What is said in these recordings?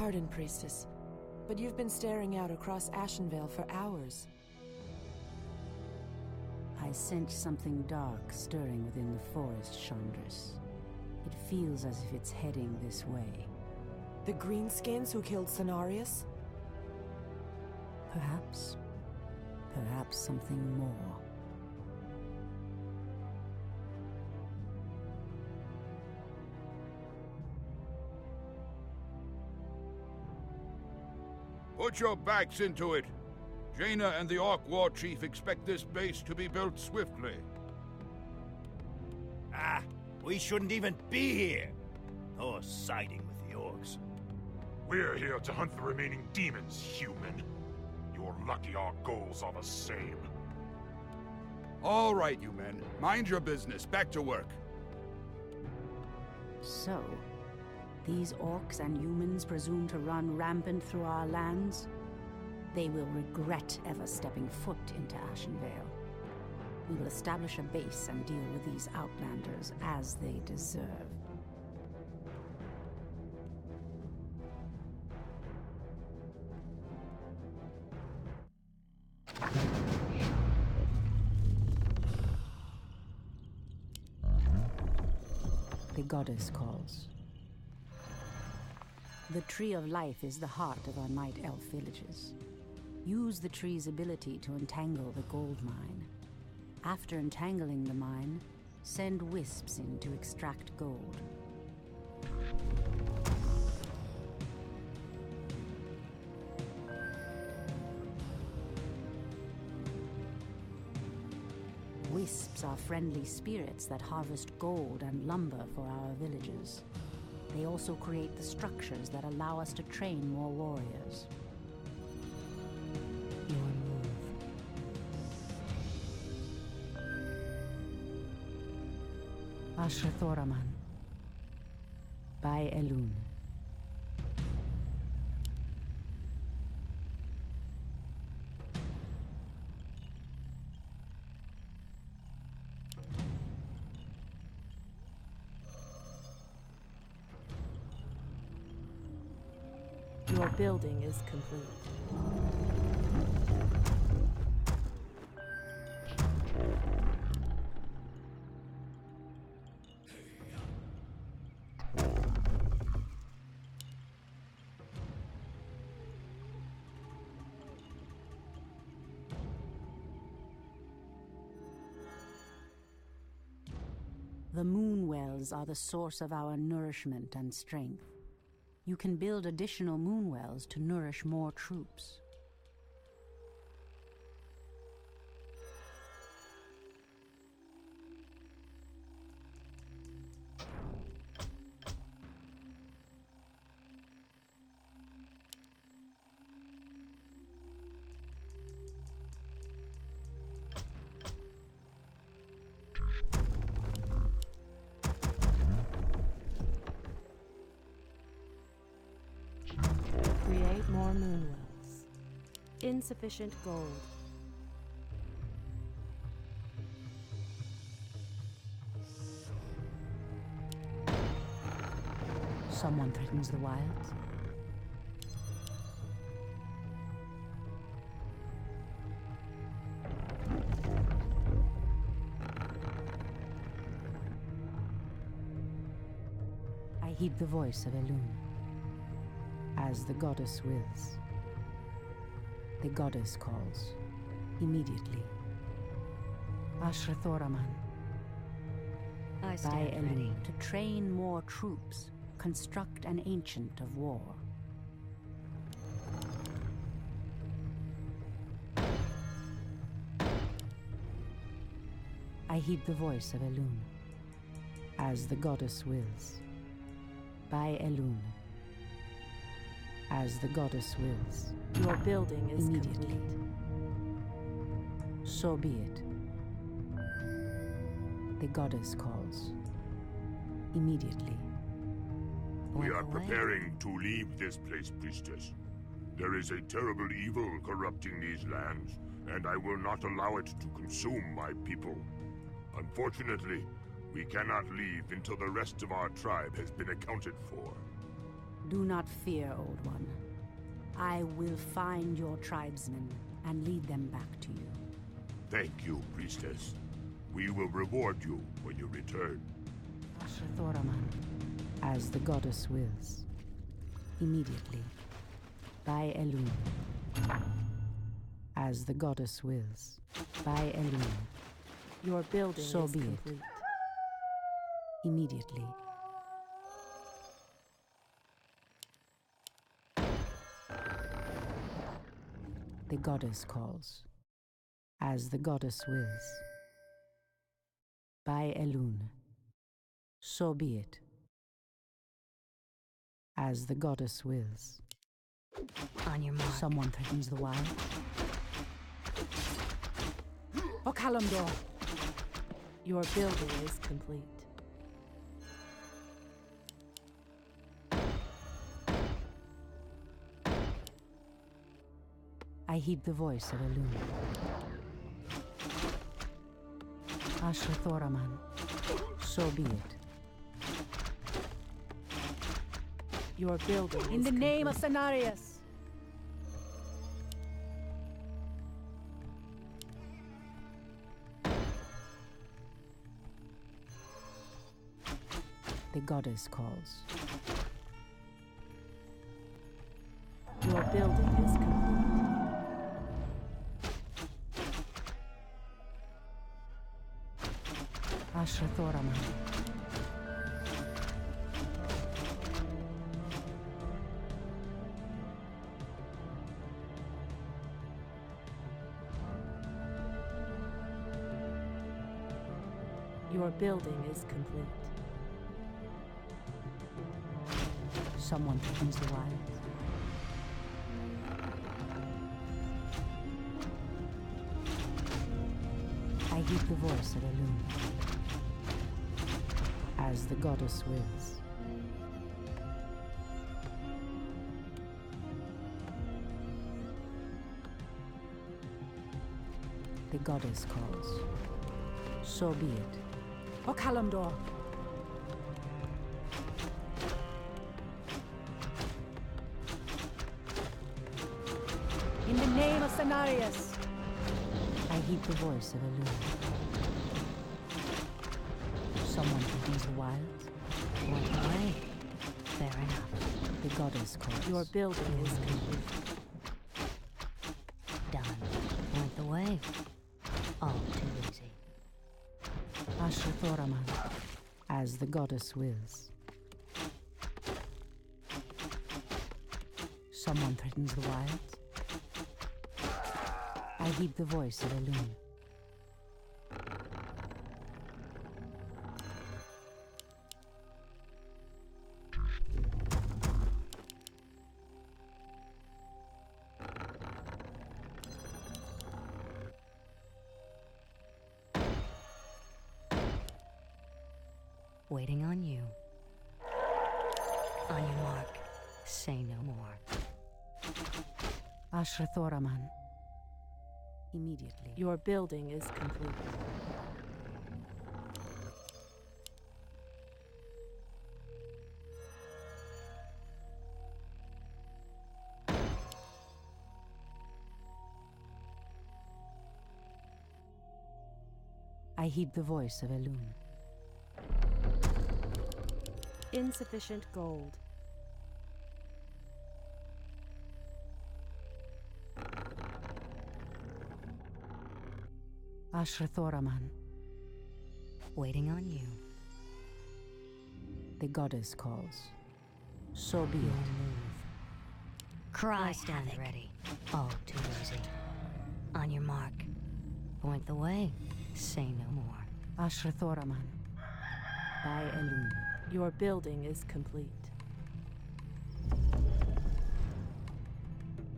pardon, Priestess, but you've been staring out across Ashenvale for hours. I sense something dark stirring within the forest, Chandris. It feels as if it's heading this way. The Greenskins who killed Cenarius? Perhaps. Perhaps something more. Put your backs into it. Jaina and the Orc War Chief expect this base to be built swiftly. Ah, we shouldn't even be here. Or siding with the orcs. We're here to hunt the remaining demons, human. You're lucky our goals are the same. All right, you men. Mind your business. Back to work. So, these orcs and humans presume to run rampant through our lands? They will regret ever stepping foot into Ashenvale. We will establish a base and deal with these outlanders as they deserve. The goddess calls. The Tree of Life is the heart of our Night Elf villages. Use the tree's ability to entangle the gold mine. After entangling the mine, send wisps in to extract gold. Wisps are friendly spirits that harvest gold and lumber for our villagers. They also create the structures that allow us to train more warriors. Your move. Ashrathoraman. By Elun. Your building is complete. The moon wells are the source of our nourishment and strength. You can build additional moon wells to nourish more troops. Create more moon wells. Insufficient gold. Someone threatens the wilds. I heed the voice of Elun. As the goddess wills. The goddess calls. Immediately. Ashrathoraman. I By stand ready. Elun. To train more troops. Construct an ancient of war. I heed the voice of Elun. As the goddess wills. By Elun. As the goddess wills. Your building is Immediately. complete. So be it. The goddess calls. Immediately. We are Walk away. preparing to leave this place, priestess. There is a terrible evil corrupting these lands, and I will not allow it to consume my people. Unfortunately, we cannot leave until the rest of our tribe has been accounted for. Do not fear, Old One. I will find your tribesmen and lead them back to you. Thank you, priestess. We will reward you when you return. Ashrathoraman, as the goddess wills. Immediately. By Elun. As the goddess wills. By Elun. Your building So is be it. complete. Immediately. The goddess calls. As the goddess wills. By Elun. So be it. As the goddess wills. On your mark. Someone threatens the wild. Okalamdor. Your building is complete. I heed the voice of Elun. Ashrathoraman. So be it. Your building In is the name of complete. Cenarius! The goddess calls. Your building is complete. Ashrathoraman. Your building is complete. Someone threatens the wild. I heed the voice of Elun. As the goddess wills. The goddess calls. So be it. Okalamdor. In the name of Cenarius! I heed the voice of Elun. Someone threatens the wild. Point the way. Fair enough. The goddess calls. Your building is complete. Done. Point the way. All too easy. Ashrathoraman, as the goddess wills. Someone threatens the wild. I heed the voice of Elun. Waiting on you. On your mark. Say no more. Ashrathoraman. Immediately. Your building is complete. I heed the voice of Elun. Insufficient gold. Ashrathoraman. Waiting on you. The goddess calls. So be You'll it. move. Cry stand ready. All too easy. On your mark. Point the way. Say no more. Ashrathoraman. By Elun. Your building is complete.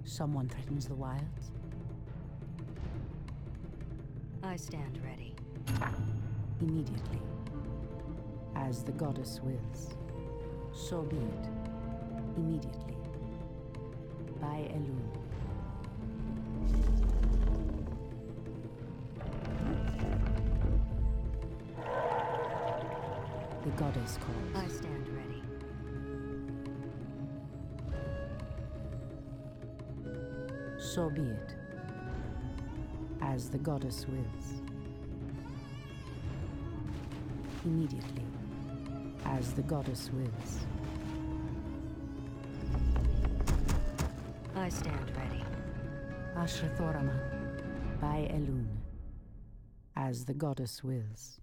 Someone threatens the wild. I stand ready. Immediately. As the goddess wills. So be it. Immediately. By Elun. The goddess calls. I stand ready. So be it. As the goddess wills. Immediately. As the goddess wills. I stand ready. Ashrathoraman. By Elun. As the goddess wills.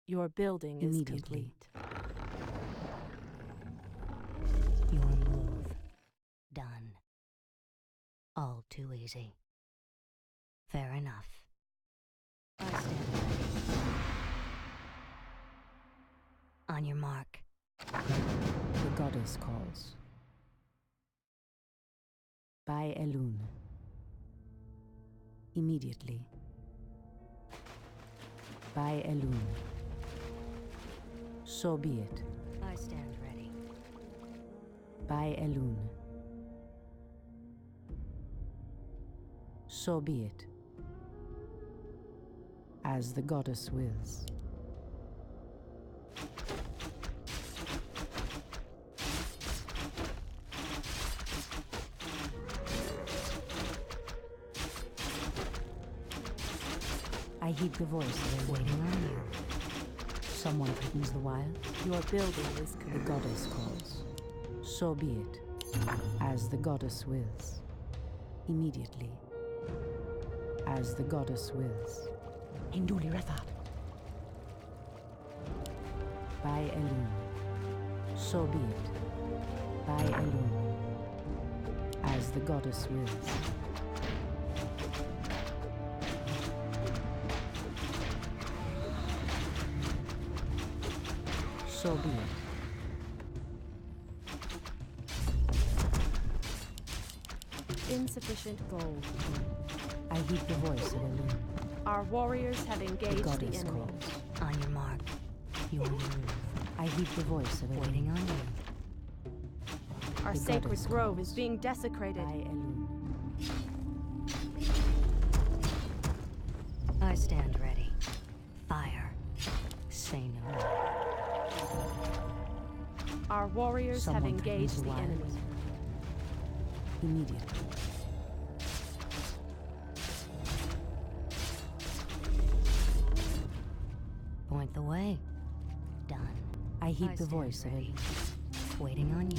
Your building is Immediately. complete. Your move. Done. All too easy. Fair enough. I stand ready. On your mark. The goddess calls. By Elun. Immediately. By Elun. So be it. I stand ready. By Elun. So be it. As the goddess wills. I heed the voice of a Waiting on you. Someone threatens the wild. Your building is The complete. goddess calls. So be it. As the goddess wills. Immediately. As the goddess wills. Hinduli Rathab. By Elun. So be it. By Elun. As the goddess wills. So be it. Insufficient gold. I heed the voice of Elun. Our warriors have The engaged the goddess enemy. calls. On your mark. Your move. I heed the voice of Elun. Waiting on you. Our The sacred goddess grove calls. is being desecrated. By Elun. I stand ready. Fire. Say no more. Our warriors have Someone threatens engaged the the wild. enemy. Immediately. Point the way. Done. I heed I the stand voice of ready. Elun. Waiting on you.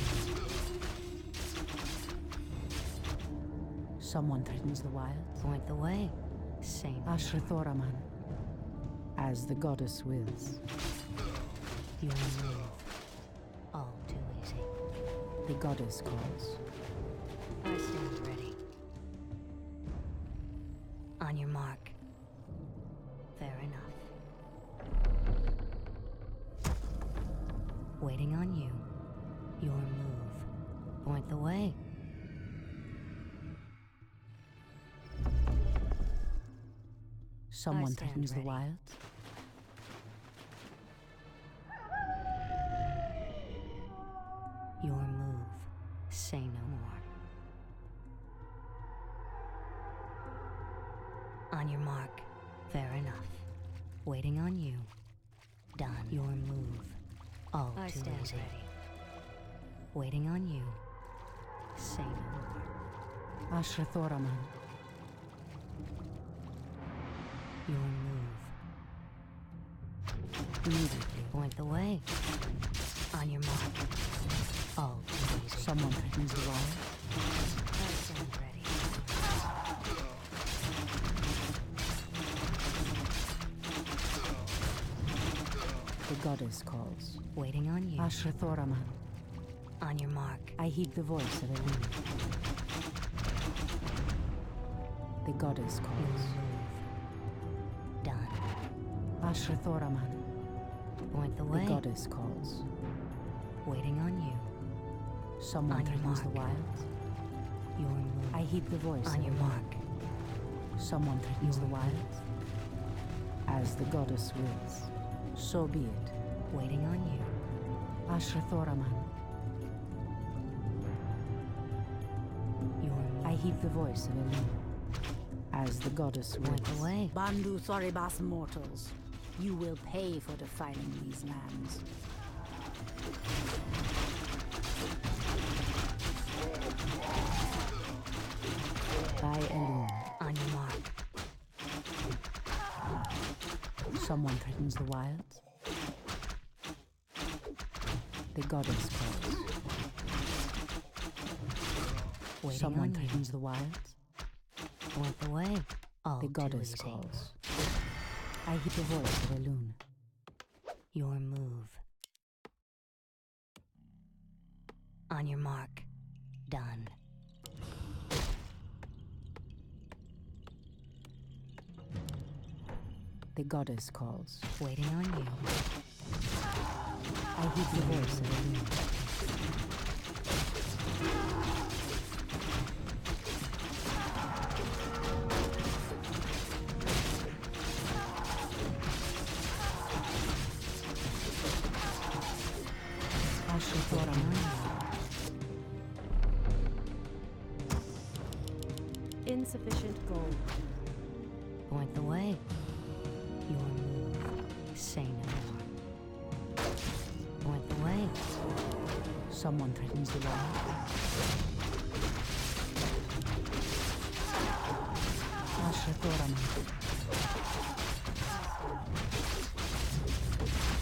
Someone threatens the wild. Point the way. Say no more. Ashrathoraman. As the goddess wills. Your move. All too easy. The goddess calls. I stand ready. On your mark. Fair enough. Waiting on you. Your move. Point the way. Someone stand threatens the ready. wild. Your move. Say no more. On your mark. Fair enough. Waiting on you. Done. Your move. All too easy. Waiting on you. Say no more. Ashrathoraman. Your move. Immediately. Point the way. On your mark. All too easy. Someone threatens the wild. I stand ready. The goddess calls. Waiting on you. Ashrathoraman. On your mark. I heed the voice of Elun. The goddess Your calls. move. Done. Ashrathoraman. Point the The way. goddess calls. Waiting on you. Someone On your threatens the mark. wild. Your move. I heed the voice On of your Elun. mark. Someone threatens the wild. As the goddess wills. So be it. Waiting on you. Ashrathoraman. Your move. I heed the voice of Elun. As the goddess wills. Point the way. Bandu Thoribas mortals, you will pay for defiling these lands. By Someone threatens the wilds. The goddess calls. Someone threatens the wilds. Point the way. All The too goddess easy. calls. I hear the voice of Elune. Your move. On your mark. Done. The goddess calls. Waiting on you. I hear the voice of Elune. Insufficient gold. Point the way. Your move. Say no more. Point the way. Someone threatens the wild.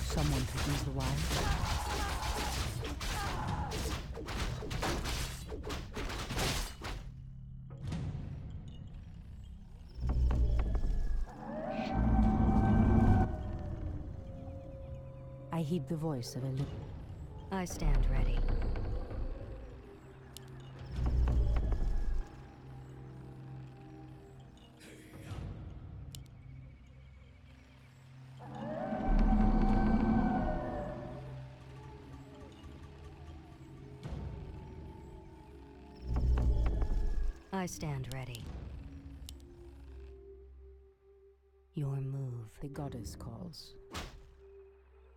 Someone threatens the wild. I heed the voice of Elune. I stand ready. I stand ready. Your move. The goddess calls.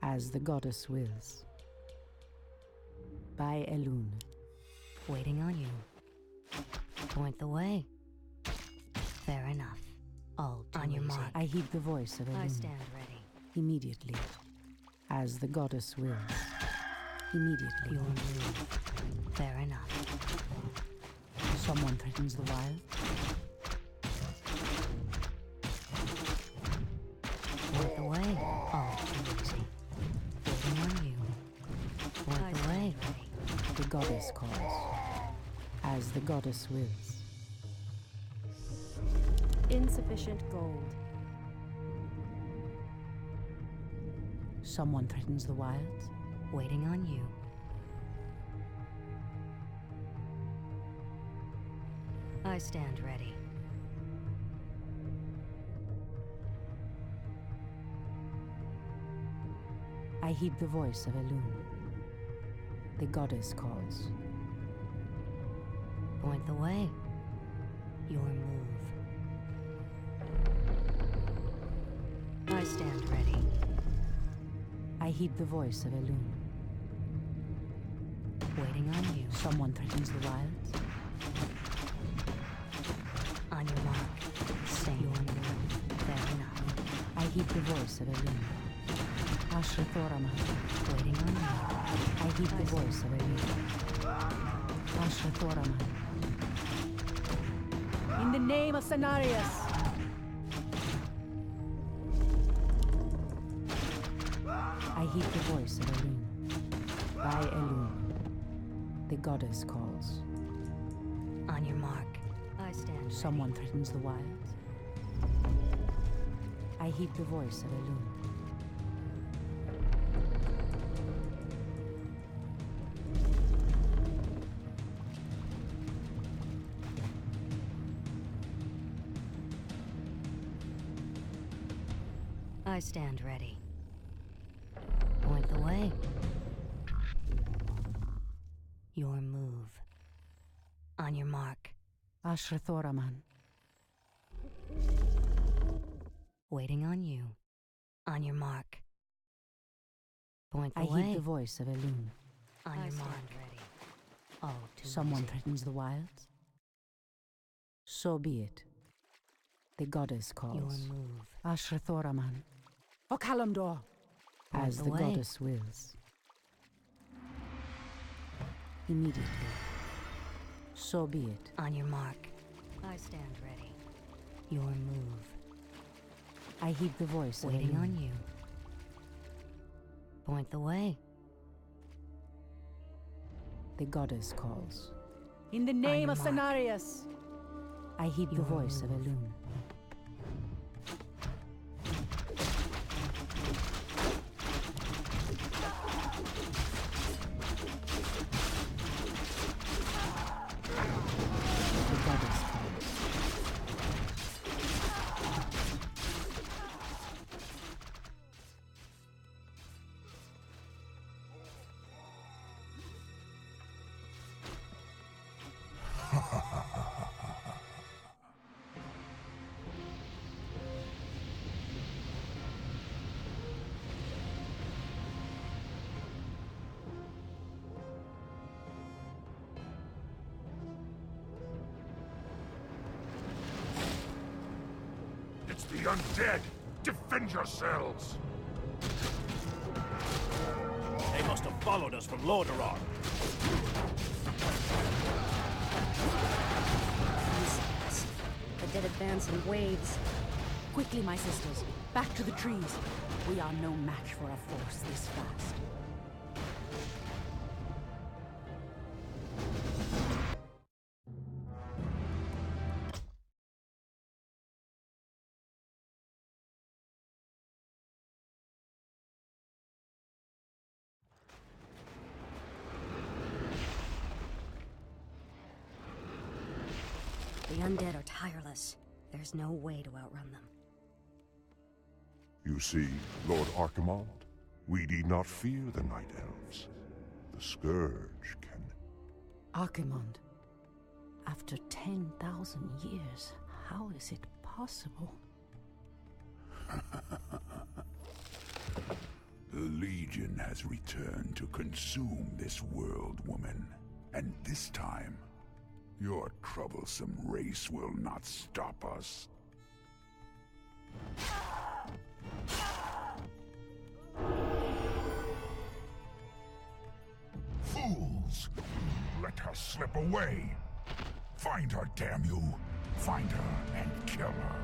As the goddess wills. By Elune. Waiting on you. Point the way. Fair enough. All too On your easy. mark. I heed the voice of Elune. I stand ready. Immediately. As the goddess wills. Immediately. Your move. Fair enough. Someone threatens the wild. Point the way. All too easy. Waiting on you. Point the way. The goddess calls. As the goddess wills. Insufficient gold. Someone threatens the wilds. Waiting on you. I stand ready. I heed the voice of Elune. The goddess calls. Point the way. Your move. I stand ready. I heed the voice of Elune. Waiting on you. Someone threatens the wilds. On your mark. Say your move. Fair enough. I heed the voice of Elune. Ashrathorama. Waiting on you. I heed the voice of Elune. Ashrathorama. In the name of Cenarius. I heed the voice of Elune. By Elune. The goddess calls. On your mark. I stand ready. Someone threatens the wilds. I heed the voice of Elune. I stand ready. Point the way. Your move. On your mark. Ashrathoraman. Waiting on you. On your mark. Point the I way. heed the voice of Elune. On your mark. Ready. All too Someone easy. threatens the wilds. So be it. The goddess calls. Your move. Ashrathoraman. O Kalimdor. Point As the the way. goddess wills. Immediately. So be it. On your mark. I stand ready. Your move. I heed the voice of Waiting Elune. on you. Point the way. The goddess calls. In the name your of mark. Cenarius! I heed the Your voice of move. Elune. The goddess calls. It's the undead! Defend yourselves! They must have followed us from Lordaeron. The dead advance in waves. Quickly, my sisters, back to the trees. We are no match for a force this fast. The undead are tireless. There's no way to outrun them. You see, Lord Archimald, we need not fear the Night Elves. The Scourge can... Archimond, after 10,000 years, how is it possible? The Legion has returned to consume this world, woman. And this time, your troublesome race will not stop us. Fools! Let her slip away! Find her, damn you! Find her and kill her!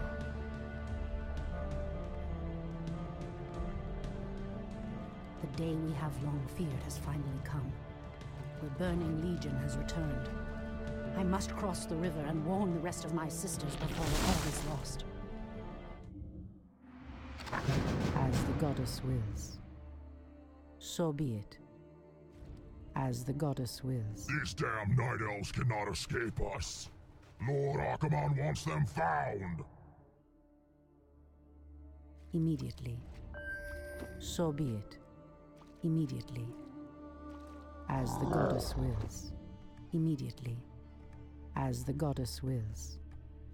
The day we have long feared has finally come. The Burning Legion has returned. I must cross the river and warn the rest of my sisters before all is lost. As the goddess wills. So be it. As the goddess wills. These damn Night Elves cannot escape us! Lord Archimond wants them found! Immediately. So be it. Immediately. As the goddess wills. Immediately. As the goddess wills.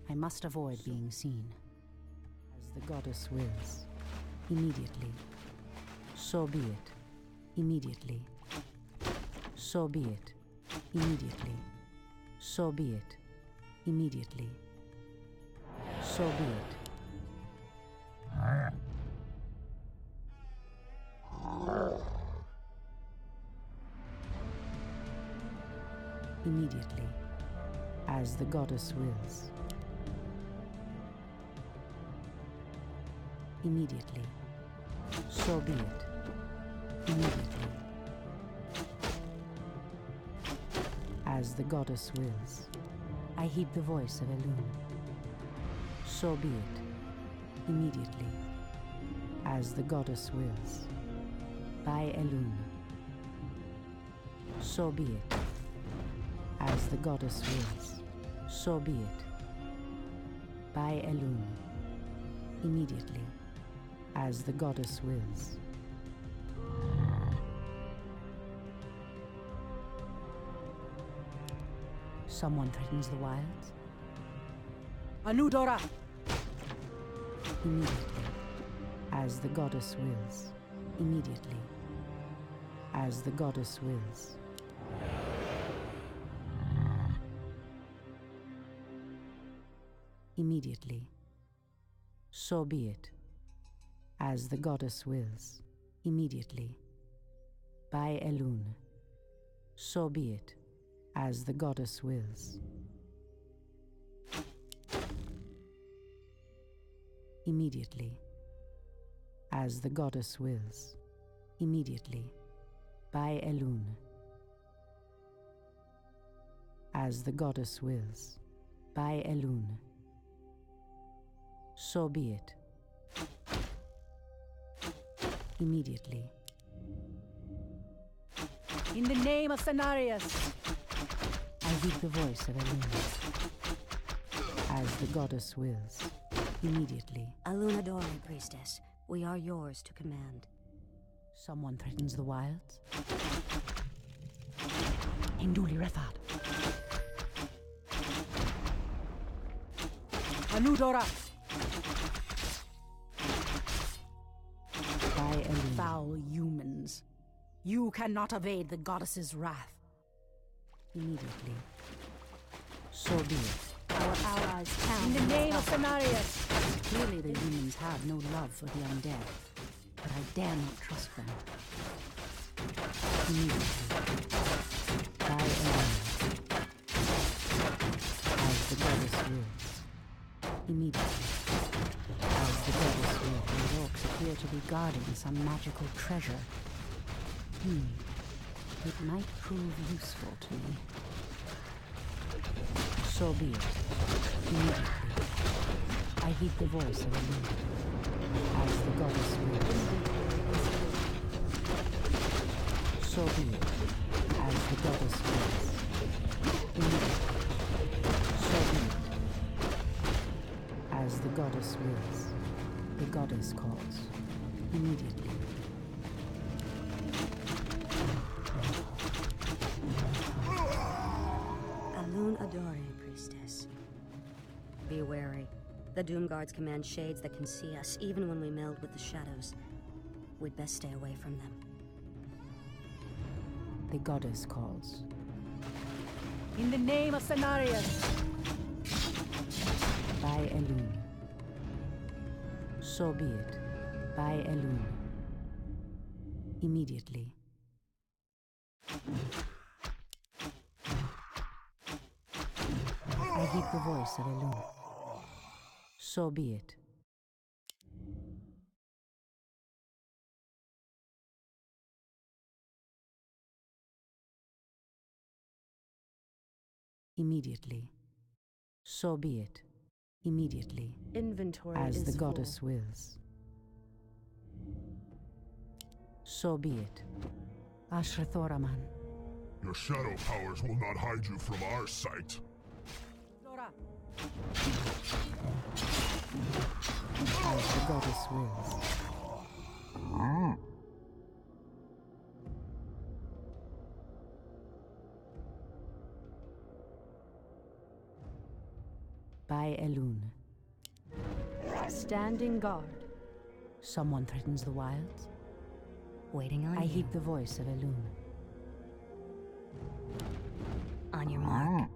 I must avoid being seen. As the goddess wills. Immediately. So be it. Immediately. So be it. Immediately. So be it. Immediately. So be it. Immediately. As the goddess wills. Immediately. So be it. Immediately. As the goddess wills. I heed the voice of Elune. So be it. Immediately. As the goddess wills. By Elune. So be it. As the goddess wills. So be it. By Elune. Immediately. As the goddess wills. Someone threatens the wilds? Anudora! Immediately. As the goddess wills. Immediately. As the goddess wills. Immediately. So be it. As the goddess wills. Immediately. By Elune. So be it. As the goddess wills. Immediately. As the goddess wills. Immediately. By Elun. As the goddess wills. By Elun. So be it. Immediately. In the name of Cenarius! I heed the voice of Elun. As the goddess wills. Immediately. Alunadore, priestess. We are yours to command. Someone threatens the wilds? Hinduli Refad. Anudora! By Elun. Foul humans. You cannot evade the goddess's wrath. Immediately. So be it. Our allies count. In the name of Cenarius! Clearly the humans have no love for the undead, but I dare not trust them. Immediately. By Elun. As the goddess wills. Immediately. As the goddess wills, the orcs appear to be guarding some magical treasure. It might prove useful to me. So be it. Immediately. I heed the voice of Elun. As the goddess wills. So be it. As the goddess wills. Immediately. So be it. As the goddess wills. The goddess calls. Immediately. Alunadore, priestess. Be wary. The Doomguards command shades that can see us, even when we meld with the shadows. We'd best stay away from them. The goddess calls. In the name of Cenarius! By Elun. So be it. By Elun. Immediately. I heed the voice of Elun. So be it. Immediately. So be it. Immediately. Inventory As is the full. goddess wills. So be it. Ashrathoraman. Your shadow powers will not hide you from our sight. As the goddess wills. By Elun. Standing guard. Someone threatens the wilds? Waiting on I you. heed the voice of Elun. On your mark.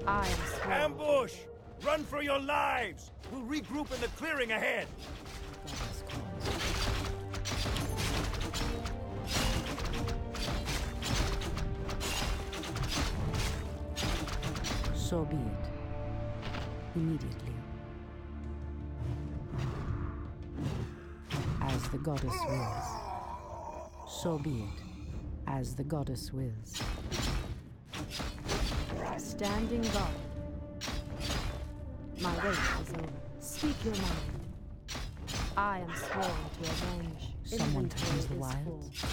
I am sworn. Ambush! Run for your lives! We'll regroup in the clearing ahead! Goddess calls. So be it. Immediately. As the goddess wills. So be it. As the goddess wills. Standing guard. My wait is over. Speak your mind. I am sworn to avenge. Someone threatens the Inventory is wilds? full.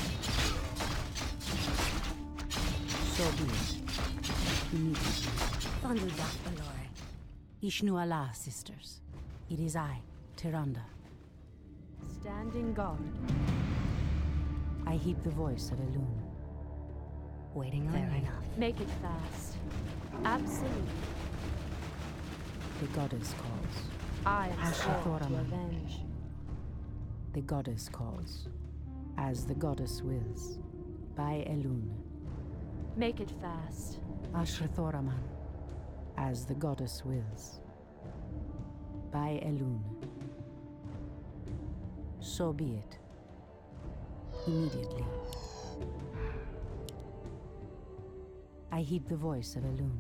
So be it. Immediately. Fondu Dakbalore. Ishnu Allah, sisters. It is I, Tyrande. Standing guard. I heed the voice of Elun. Waiting on Fair you. enough. Make it fast. Absolutely. The goddess calls. I am sworn to Ashrathoraman. avenge. The goddess calls. As the goddess wills. By Elun. Make it fast. Ashrathoraman. As the goddess wills. By Elun. So be it. Immediately. I heed the voice of Elun.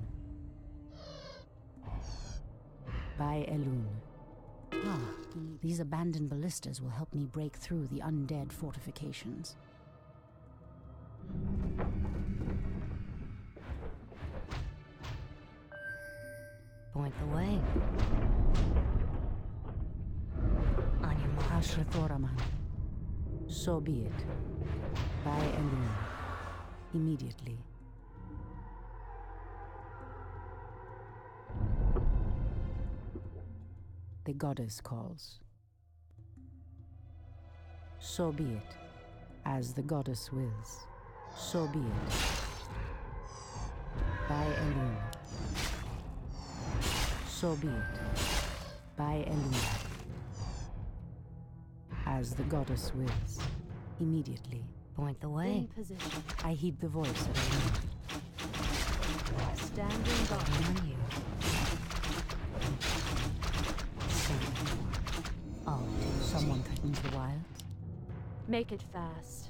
By Elune. Ah, these abandoned ballistas will help me break through the undead fortifications. Point the way. On your mark. Ashrathoraman. So be it. By Elune. Immediately. The goddess calls. So be it, as the goddess wills. So be it. By Elune. So be it. By Elune. As the goddess wills. Immediately. Point the way. In position. I heed the voice of Elune. Standing guard. On you. All too Someone threatens the wilds. Make it fast.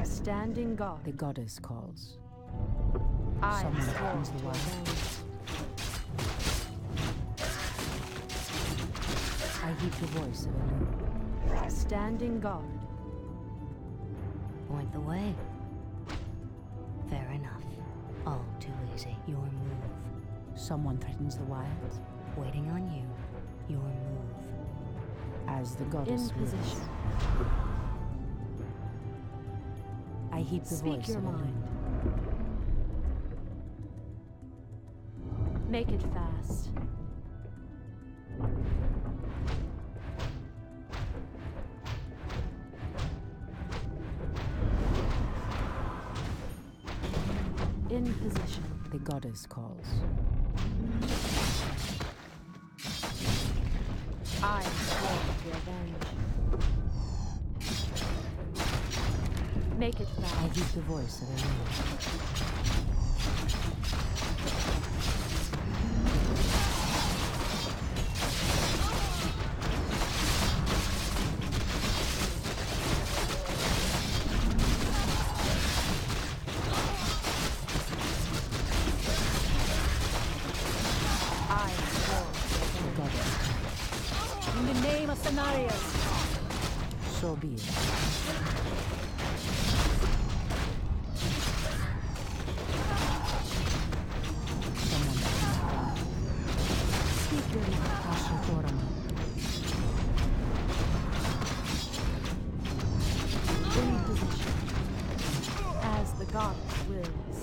Standing guard. The goddess calls. I am Someone sworn threatens the to wilds. avenge. I heed the voice of Elune. Standing guard. Point the way. Fair enough. All too easy. Your move. Someone threatens the wilds. Waiting on you. Your move. As the goddess In wills. position. I heed the Speak voice your of mind. Elune. Make it fast. In position. The goddess calls. I am sworn to avenge. Make it I fast. heed the voice of Elune. I am sworn to The avenge. goddess. In the name of Cenarius. So be it. Someone threatens the wilds. Speak your mind. Ashrathoraman. In position. As the goddess wills.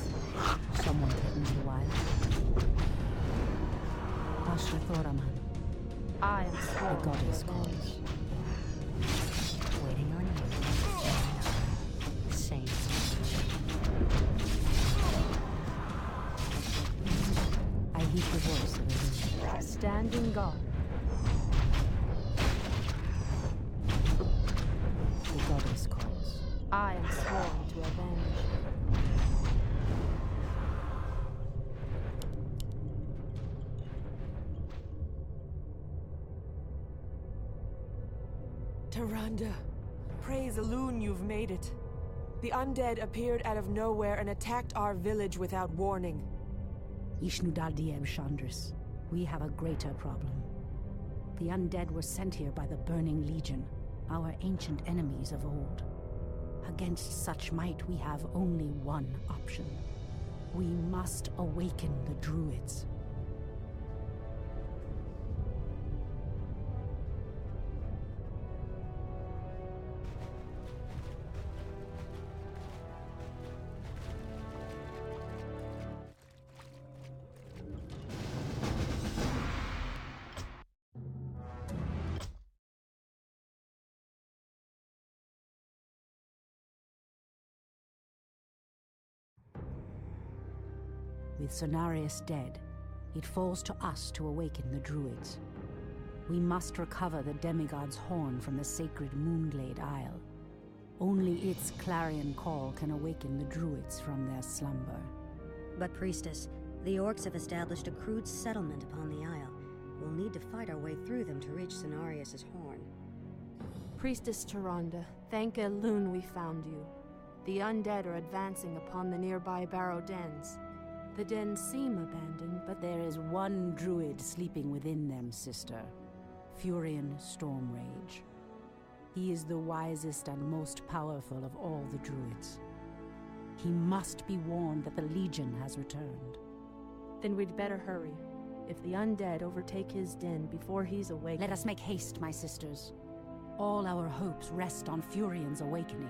Someone threatens the wilds. Ashrathoraman. I am The sworn to goddess avenge. calls. Waiting on you. Same. I heed the voice of Elune. Standing guard. The goddess calls. I am sworn to avenge. Tyrande, praise Elune you've made it. The undead appeared out of nowhere and attacked our village without warning. Ishnudaldieb Chandris, we have a greater problem. The undead were sent here by the Burning Legion, our ancient enemies of old. Against such might, we have only one option. We must awaken the druids. With Cenarius dead, it falls to us to awaken the druids. We must recover the demigod's horn from the sacred Moonglade Isle. Only its clarion call can awaken the druids from their slumber. But, Priestess, the orcs have established a crude settlement upon the Isle. We'll need to fight our way through them to reach Cenarius' horn. Priestess Tyrande, thank Elune we found you. The undead are advancing upon the nearby barrow dens. The dens seem abandoned, but There is one druid sleeping within them, sister. Furion Stormrage. He is the wisest and most powerful of all the druids. He must be warned that the Legion has returned. then we'd better hurry. If the undead overtake his den before he's awake... Let us make haste, my sisters. All our hopes rest on Furion's awakening.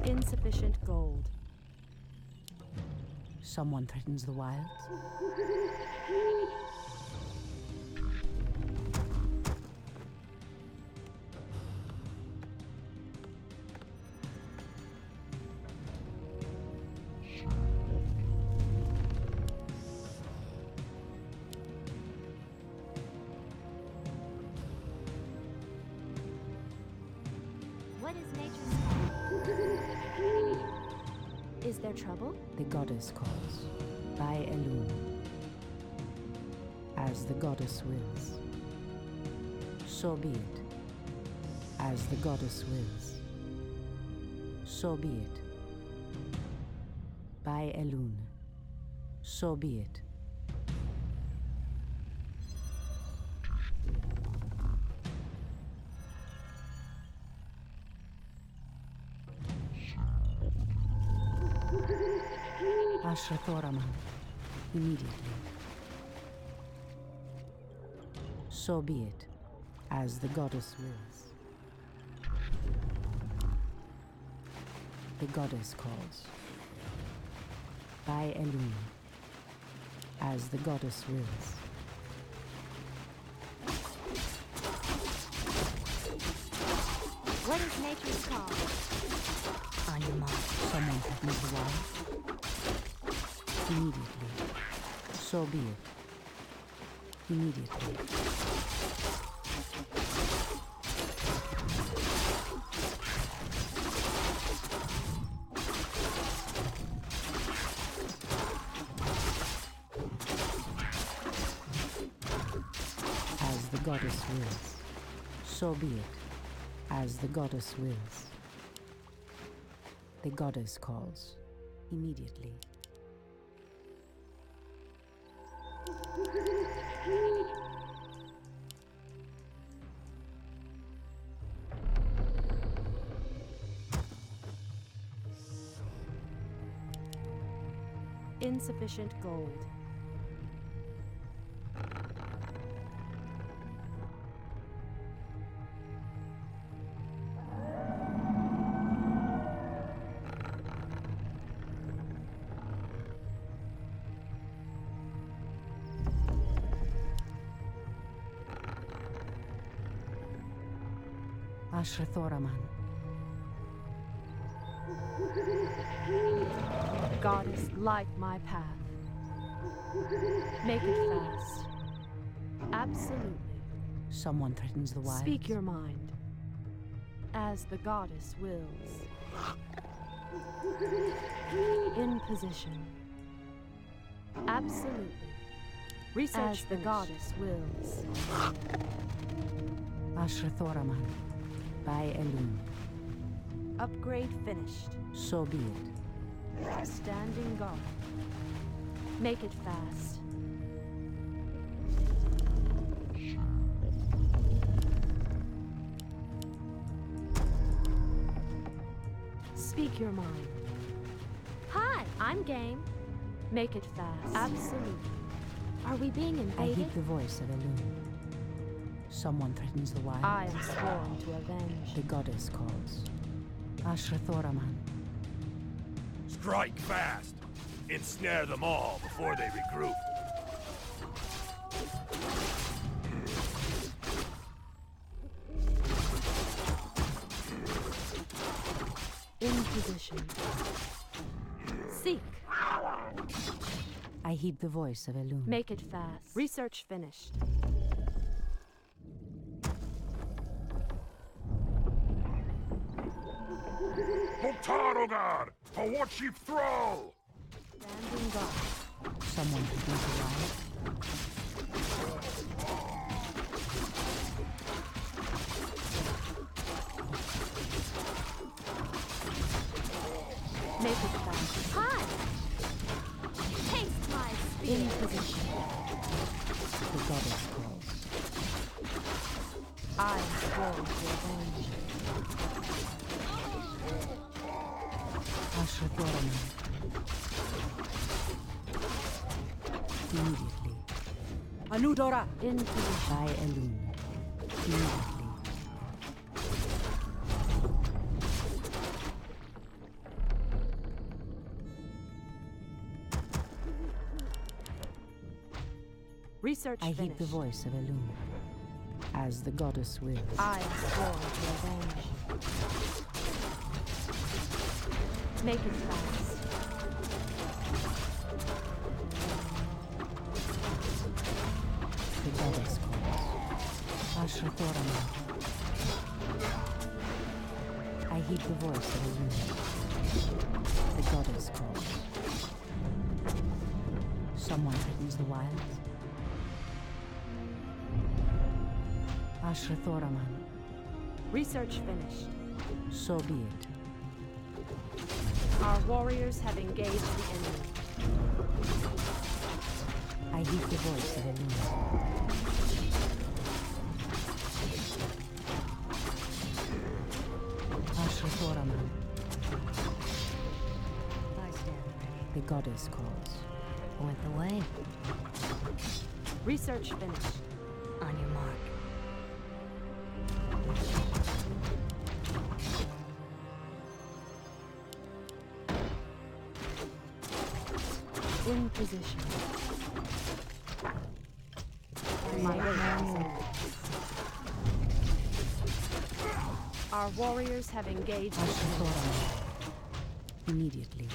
Insufficient gold. Someone threatens the wilds. What is nature's call? Is there trouble? The goddess calls. By Elune. As the goddess wills. So be it. As the goddess wills. So be it. By Elune. So be it. Ashrathoraman. Immediately. So be it, as the goddess wills. The goddess calls. By Elune. As the goddess wills. What is nature's call? On your mark. Someone has moved the wild. Immediately. So be it. Immediately. As the goddess wills. So be it. As the goddess wills. The goddess calls. Immediately. Insufficient gold. Ashrathoraman. Goddess, light my path. Make it fast. Absolutely. Someone threatens the wilds. Speak your mind. As the goddess wills. In position. Absolutely. Research as the goddess wills. Ashrathoraman. By Elune. Upgrade finished. So be it. Standing guard. Make it fast. Speak your mind. Hi, I'm game. Make it fast. Absolutely. Are we being I invaded? heed the voice of Elune. Someone threatens the wilds. I am sworn to avenge. The goddess calls. Ashrathoraman. Strike fast! Ensnare them all before they regroup. In position. Seek. I heed the voice of Elune. Make it fast. Research finished. Moktarogar! A warship thrall! Standing guard. Someone threatens the wilds. Make it fast. Hi! Taste my spear! In position. The goddess calls. I am sworn to avenge. Ashrathorama. Immediately. Anudora! In position. By Elun. Immediately. Research I heed finished. the voice of Elun, as the goddess wills. I am sworn to avenge. Make it fast. The goddess calls. Ashrathorama. I heed the voice of Elun. The goddess calls. Someone threatens the wilds. Ashrathorama. Research finished. So be it. Our warriors have engaged the enemy. I heed the voice of Elun. Ashrathorama. I stand ready. The goddess calls. Point the way. Research finished. On your mark. In position. My way. Our warriors have engaged the enemy. Ashrathorama. Immediately.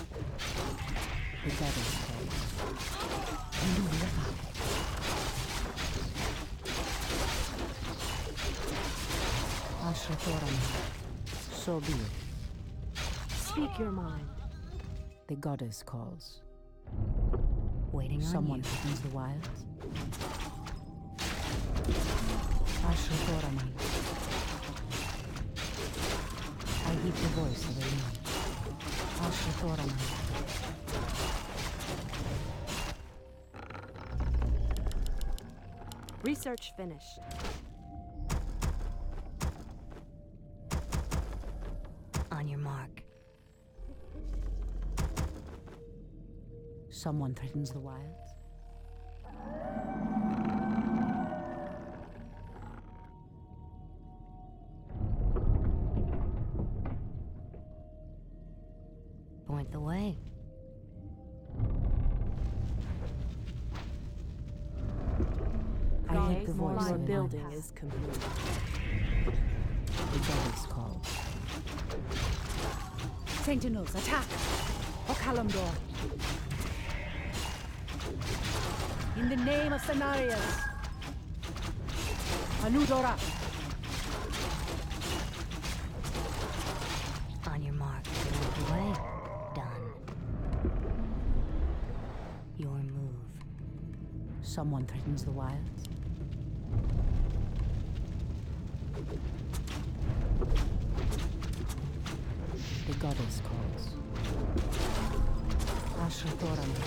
The goddess calls. Ashrathorama. So be it. Speak your mind. The goddess calls. Waiting on Someone you. threatens the wilds. Ashrathorama. I heed the voice of Elun. Ashrathorama. Research finished. On your mark. Someone threatens the wilds. Point the way. I heed the voice My of Elun. building is complete. The goddess calls. Sentinels, attack! Okalamdor! In the name of Cenarius! Anudora! On your mark. Point the way. Done. Your move. Someone threatens the wilds. The goddess calls. Ashrathorama.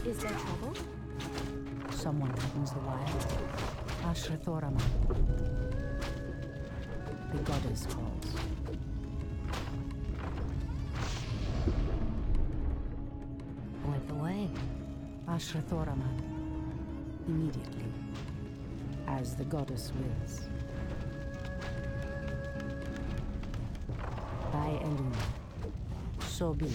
Is there trouble? Someone threatens the wild. Ashrathorama. The goddess calls. Point the way. Ashrathorama. Immediately. As the goddess wills. By Elun. So be it.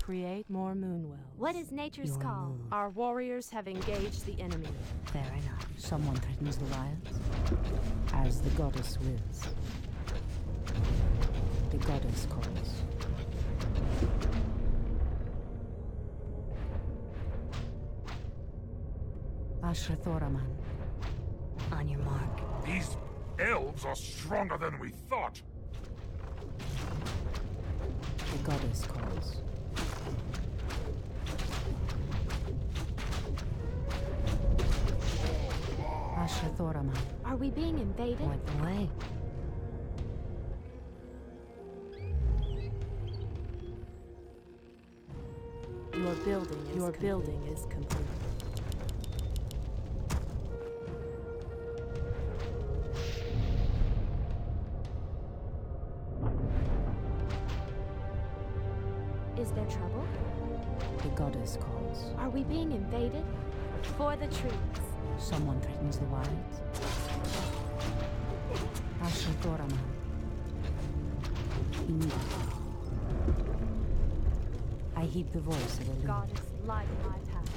Create more moonwells. What is nature's Your call? move. Our warriors have engaged the enemy. Fair enough. Someone threatens the wilds. As the goddess wills. The goddess calls. Ashrathoraman. On your mark. These elves are stronger than we thought. The goddess calls. Ashrathoraman. Are we being invaded? Point the way. Your building is complete. Is there trouble? The goddess calls. Are we being invaded? For the trees. Someone threatens the wilds. Ashrathoraman. Immediately. I heed the voice of a loon. Goddess, light my path.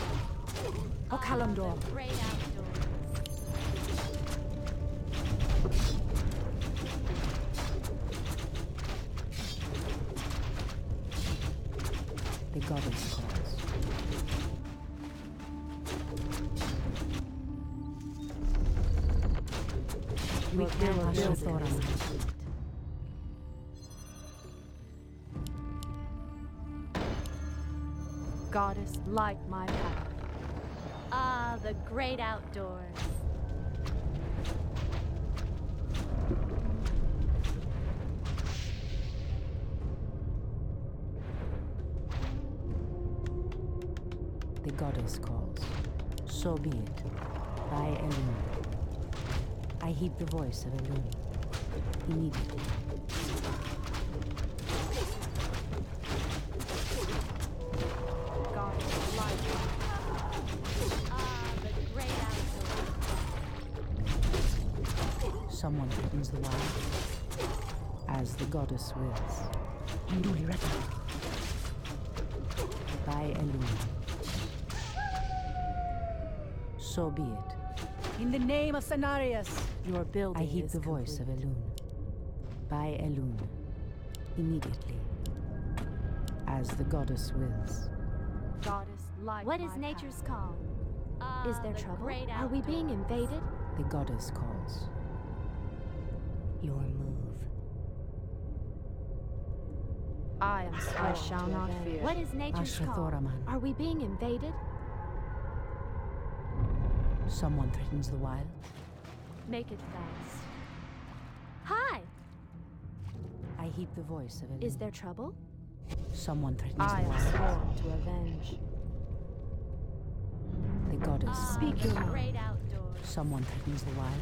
O Kalimdor. The great outdoors. The goddess calls. We cannot Ashrathoraman. Goddess, light my path. Ah, the great outdoors. The goddess calls. So be it. By Elune. I heed the voice of Elune. Immediately. Goddess, light my path. Ah, the great outdoors. Someone threatens the wild. As the goddess wills. By Elune. So be it. In the name of Cenarius, your building I heed is the voice of complete. Elune. By Elune. Immediately. As the goddess wills. Goddess, light What my is path. nature's call? Ah, Is there the trouble? great Are we being outdoors. invaded? The goddess calls. Your move. I am sworn. I shall not fear. What is nature's call? Ashrathoraman. Are we being invaded? Someone threatens the wild. Make it fast. Hi! I heed the voice of Elune. Is there trouble? Someone threatens I the am wild. sworn to avenge. The goddess. Ah, Speak the your mind. great outdoors. Someone threatens the wild.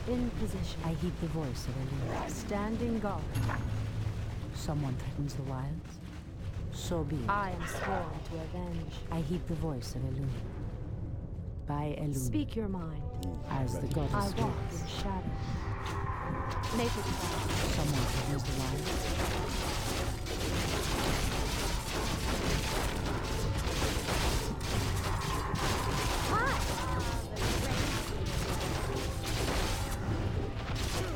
In position. I heed the voice of Elune. Standing guard. Someone threatens the wilds. So be it. I am sworn to avenge. I heed the voice of Elune. By Elune. Speak your mind. As the goddess I walk wills. in shadow. Make it fast. Someone threatens the wilds. Hi! The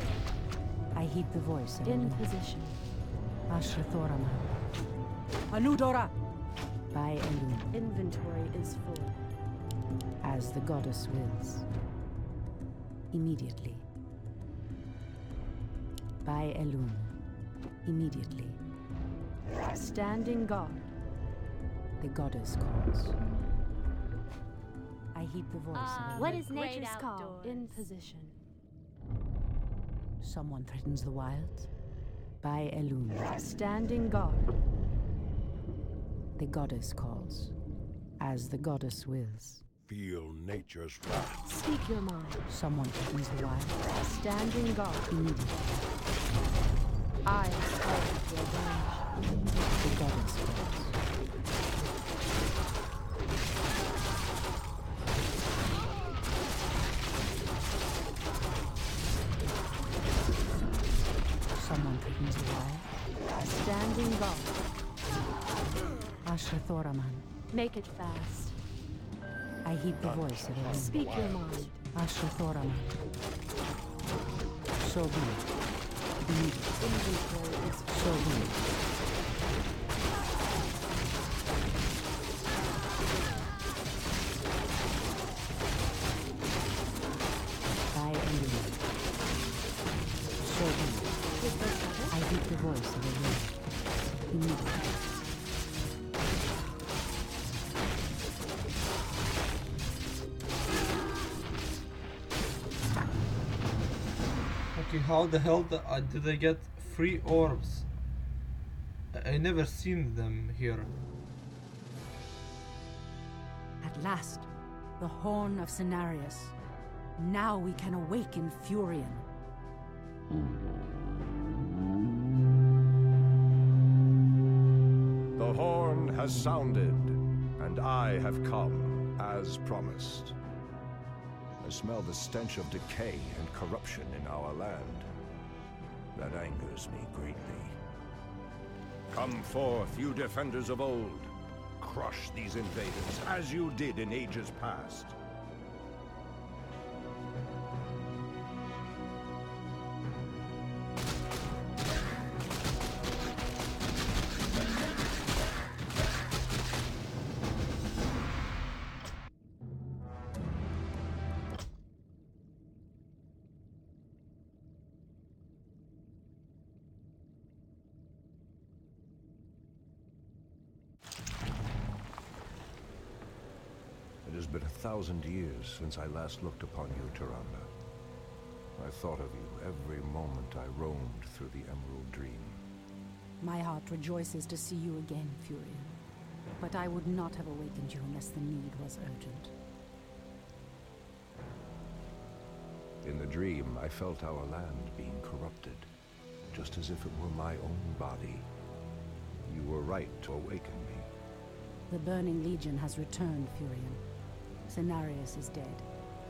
great I heed the voice of In Elune. position. Ashrathoraman. Anudora! By Elune. Inventory is full. As the goddess wills. Immediately. By Elune. Immediately. Standing guard. The goddess calls. I heed the voice Ah, of Elune. what What is is nature's nature's call? call? In position. Someone threatens the wilds. By Elune. Standing guard. The goddess calls. As the goddess wills. Feel nature's wrath. Speak your mind. Someone threatens the wild. Standing guard. Immediately. I am sworn to avenge. The goddess calls. Someone threatens the wild. Standing guard. Ashrathoraman. Make it fast. I heed the voice of Elune. Speak your mind. Ashrathoraman. So be it. Inventory is So be it. By Elune. So be it. I hear the voice of Elune. Immediately. Okay, how the hell did I get 3 orbs? I never seen them here. At last, the Horn of Cenarius. Now we can awaken Furion. The horn has sounded, and I have come, as promised. I smell the stench of decay and corruption in our land. That angers me greatly. Come forth, you defenders of old. Crush these invaders, as you did in ages past. It has been 1,000 years since I last looked upon you, Tyrande. I thought of you every moment I roamed through the Emerald Dream. My heart rejoices to see you again, Furion. But I would not have awakened you unless the need was urgent. In the dream, I felt our land being corrupted, just as if it were my own body. You were right to awaken me. The Burning Legion has returned, Furion. Cenarius is dead,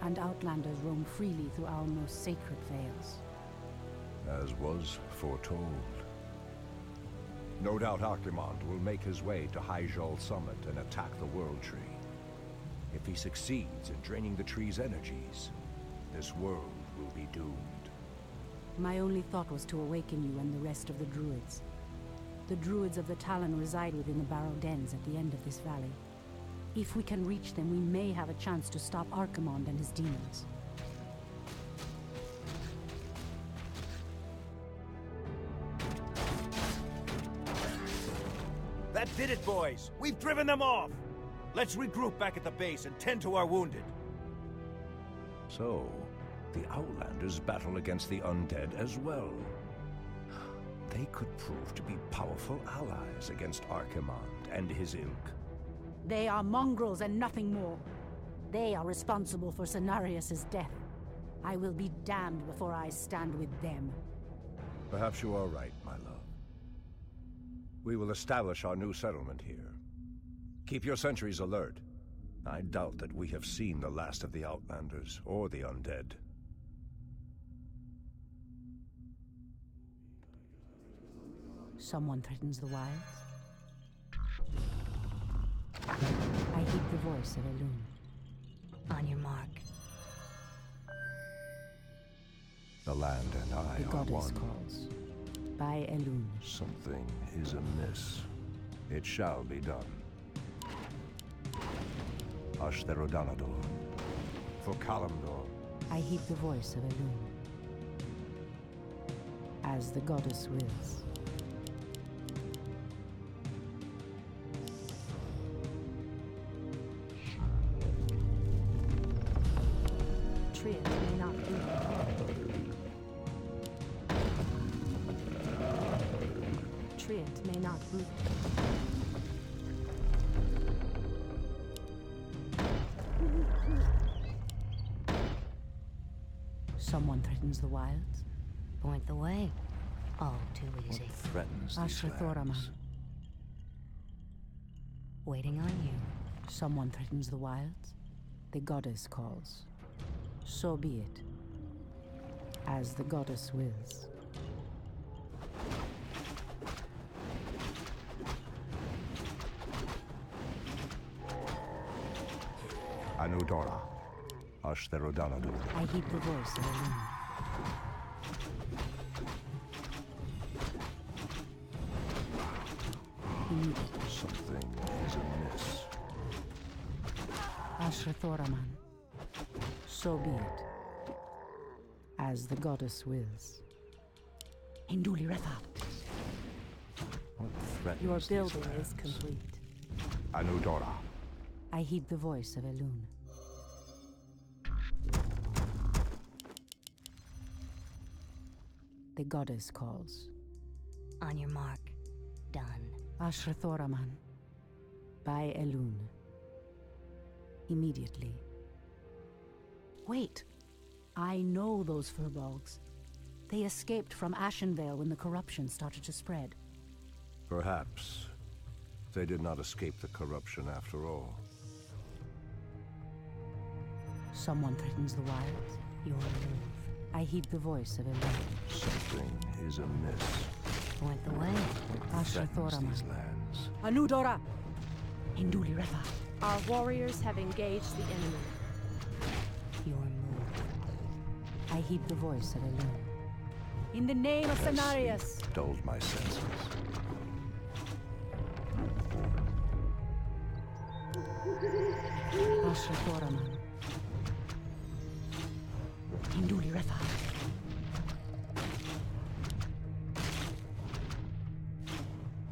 and Outlanders roam freely through our most sacred vales. As was foretold. No doubt Archimond will make his way to Hyjal Summit and attack the World Tree. If he succeeds in draining the tree's energies, this world will be doomed. My only thought was to awaken you and the rest of the Druids. The Druids of the Talon reside within the Barrow Dens at the end of this valley. If we can reach them, we may have a chance to stop Archimond and his demons. That did it, boys! We've driven them off! Let's regroup back at the base and tend to our wounded. So, the Outlanders battle against the undead as well. They could prove to be powerful allies against Archimond and his ilk. They are mongrels and nothing more. They are responsible for Cenarius' death. I will be damned before I stand with them. Perhaps you are right, my love. We will establish our new settlement here. Keep your sentries alert. I doubt that we have seen the last of the Outlanders or the undead. Someone threatens the wilds. I heed the voice of Elune. On your mark. The land and I The are goddess one. calls. By Elune. Something is amiss. It shall be done. Ashtherodanador. For Kalimdor. I heed the voice of Elune. As the goddess wills. Triad may not be. Triad may not be. Someone threatens the wilds. Point the way. All too easy. What threatens these Ashrathoraman. lands? Waiting on you. Someone threatens the wilds. The goddess calls. So be it. As the goddess wills. Anudora. Ashtherodanador. I heed the voice of Elune. Immediately. Something is amiss. Ashrathoraman. So be it. As the goddess wills. Hinduli Retha. What threatens Your these building is lands? complete. Anudora. I heed the voice of Elun. The goddess calls. On your mark. Done. Ashrathoraman. By Elun. Immediately. Wait! I know those furbolgs. They escaped from Ashenvale when the corruption started to spread. Perhaps they did not escape the corruption after all. Someone threatens the wilds. Your move. I heed the voice of Elun. Something is amiss. Point the way. What threatens Ashrathoraman. these lands? Anudora! Hinduli Retha. Our warriors have engaged the enemy. Your move. I heed the voice of Elun. In the name of Cenarius! Dulled my senses. Ashrathoraman. Hinduli Retha.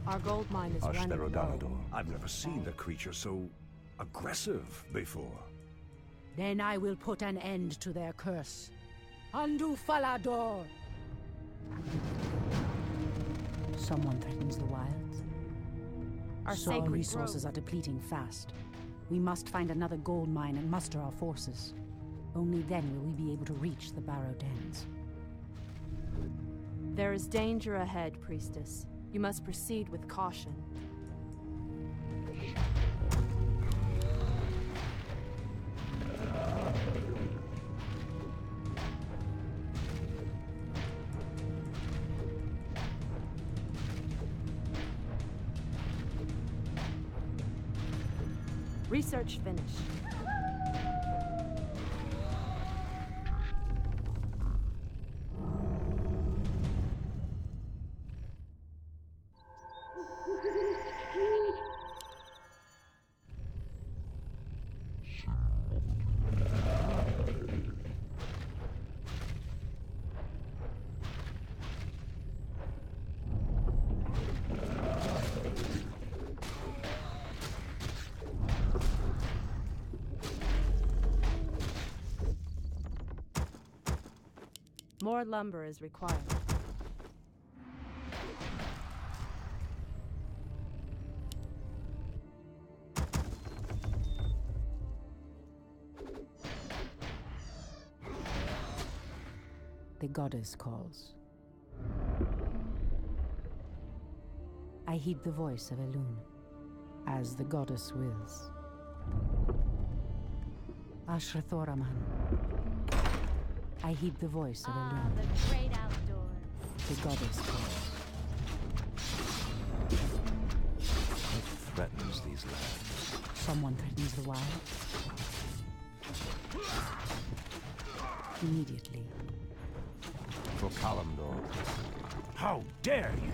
Our gold mine is running low. Ashtherodanador. I've never seen the creature so aggressive before. Then I will put an end to their curse. Andu Falador! Someone threatens the wilds. Our Our sacred resources grove. are depleting fast. We must find another gold mine and muster our forces. Only then will we be able to reach the Barrow Dens. There is danger ahead, priestess. You must proceed with caution. Research finished. More lumber is required. The goddess calls. I heed the voice of Elun, as the goddess wills. Ashrathoraman. I heed the voice of Elun. The great outdoors. The goddess calls. What threatens these lands? Someone threatens the wild. Immediately. For Kalimdor. How dare you!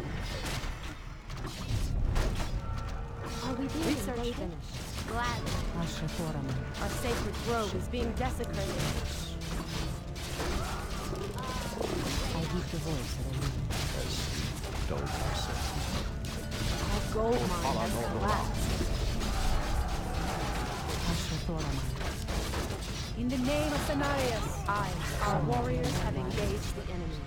Are we being Research invaded? finished. Gladly. Ashrathoraman. Our sacred grove is being desecrated. I heed the voice of Elun. Has dulled my senses. Our gold mine has collapsed. Ashrathoraman. In the name of Cenarius! Our warriors have engaged the enemy.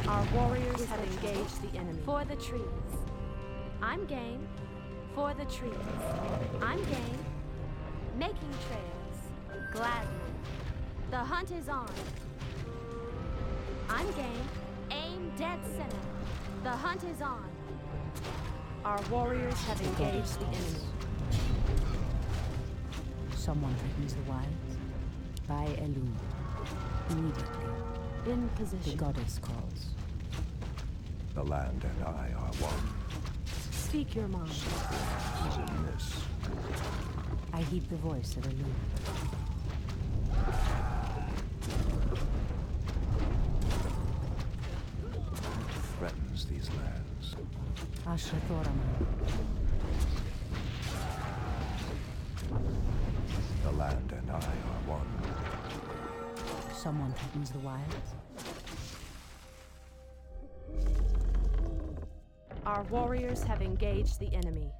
Our warriors have engaged the enemy. For the trees. I'm game. For the trees. I'm game. Making trails. Gladly. The hunt is on. I'm game. Aim dead center. The hunt is on. Our warriors have engaged the enemy. Someone threatens the wilds. By Elun. Immediately. In The position. goddess calls. The land and I are one. Speak your mind. Something is amiss. I heed the voice of Elune. Threatens these lands. Ashrathoraman. The land and I are one. Someone threatens the wilds. Our warriors have engaged the enemy.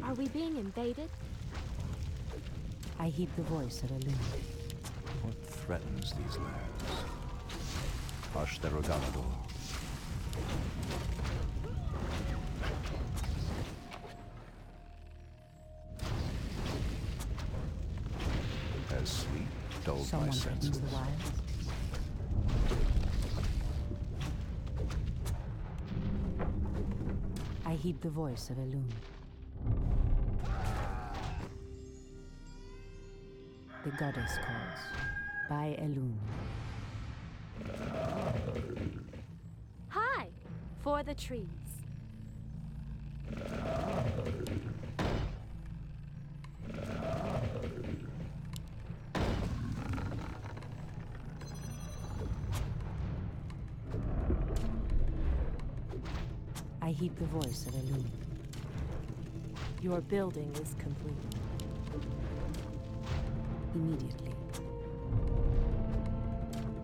Are we being invaded? I heed the voice of Elune. What threatens these lands? Ashtheroganador. Has sleep dulled Someone my threatens senses? the wilds. I heed the voice of Elune. The goddess calls. By Elune. Hi! For the trees. I heed the voice of Elune. Your building is complete. Immediately.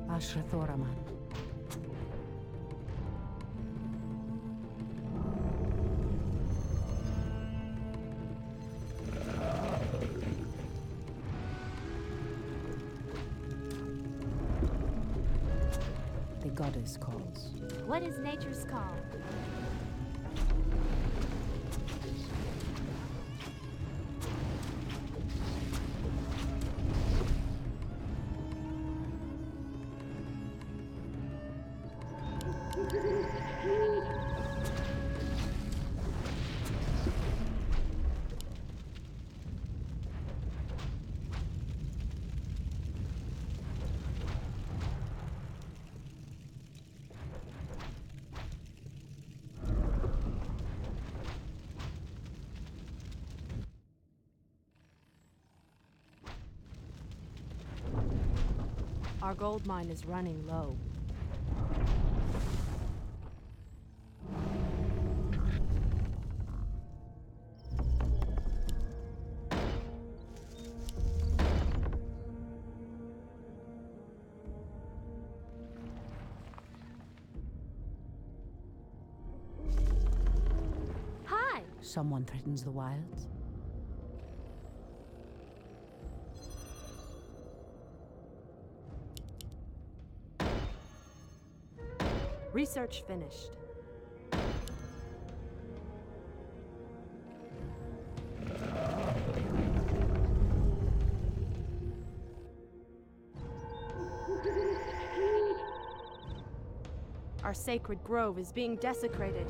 Ashrathoraman. The goddess calls. What is nature's call? Our gold mine is running low. Hi! Someone threatens the wilds. Research finished. Our sacred grove is being desecrated.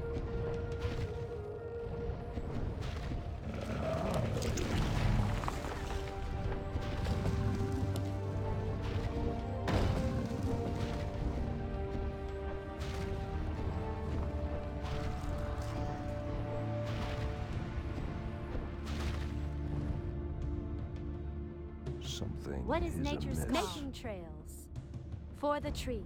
Something What is nature's amiss. call? Making trails. For the trees.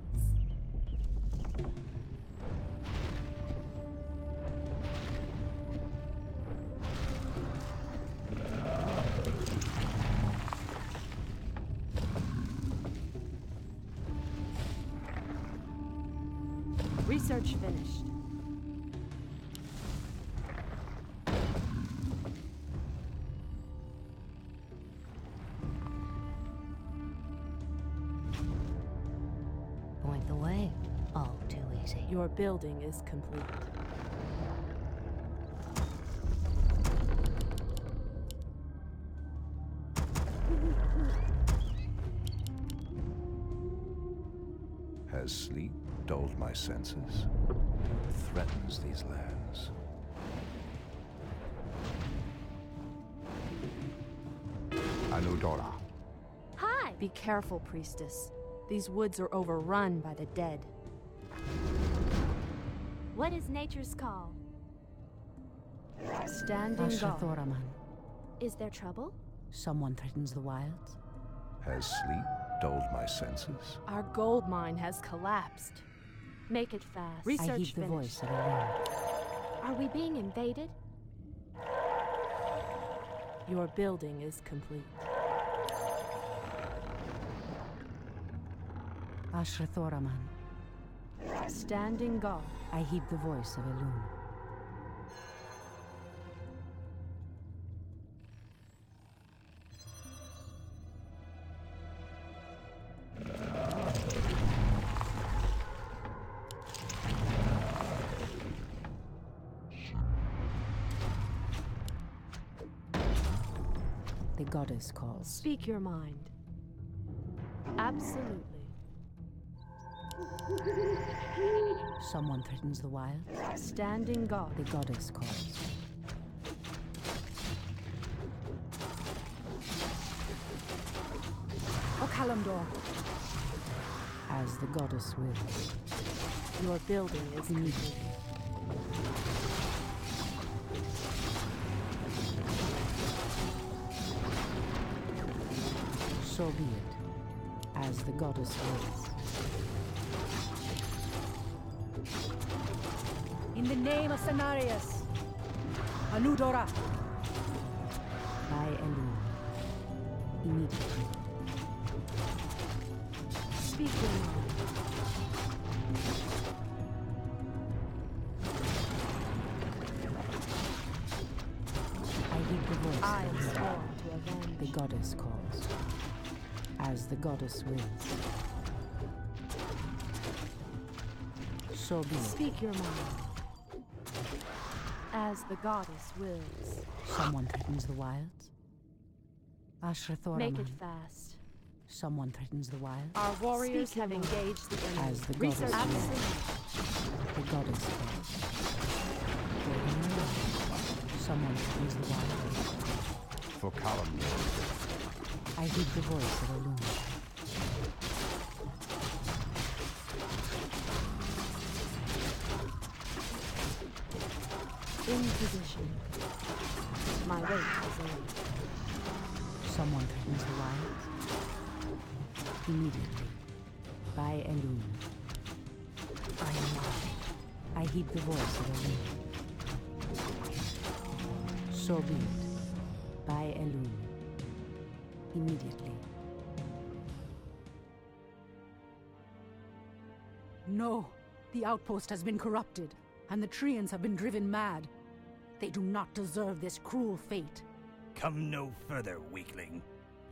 Research finished. Point the way. All too easy. Your building is complete. Has sleep dulled my senses? Threatens these lands. Anudora. Hi! Be careful, priestess. These woods are overrun by the dead. What is nature's call? Standing guard. Ashrathoraman. Is there trouble? Someone threatens the wilds. Has sleep dulled my senses? Our gold mine has collapsed. Make it fast. Research I heed the finished. voice of Elune. Are we being invaded? Your building is complete. Ashrathoraman. Standing guard. I heed the voice of Elune. The goddess calls. Speak your mind. Absolutely. Someone threatens the wild. Standing guard. The goddess calls. Okalamdor. As the goddess wills. Your building is complete. So be it, as the goddess wills. In the name of Cenarius, Anudora. By Elune. Immediately. Speak your mind. I heed the voice. I of am Elune. sworn to avenge. The goddess calls. As the goddess wills. So be it. Speak your mind. As the goddess wills. Someone threatens the wilds. Ashrathoraman. Make it fast. Someone threatens the wilds. Our warriors Speak have your mind. engaged the enemy. As the goddess Research wills. absolute. The goddess calls. Waiting around. Someone threatens the wilds. For calumny. I heed the voice of Elune. In position. My wait is in. Someone threatens the wilds. Immediately. By Elune. I am mine. I heed the voice of Elune. So be it. By Elune. Immediately. No! The outpost has been corrupted, and the Treants have been driven mad. They do not deserve this cruel fate. Come no further, weakling.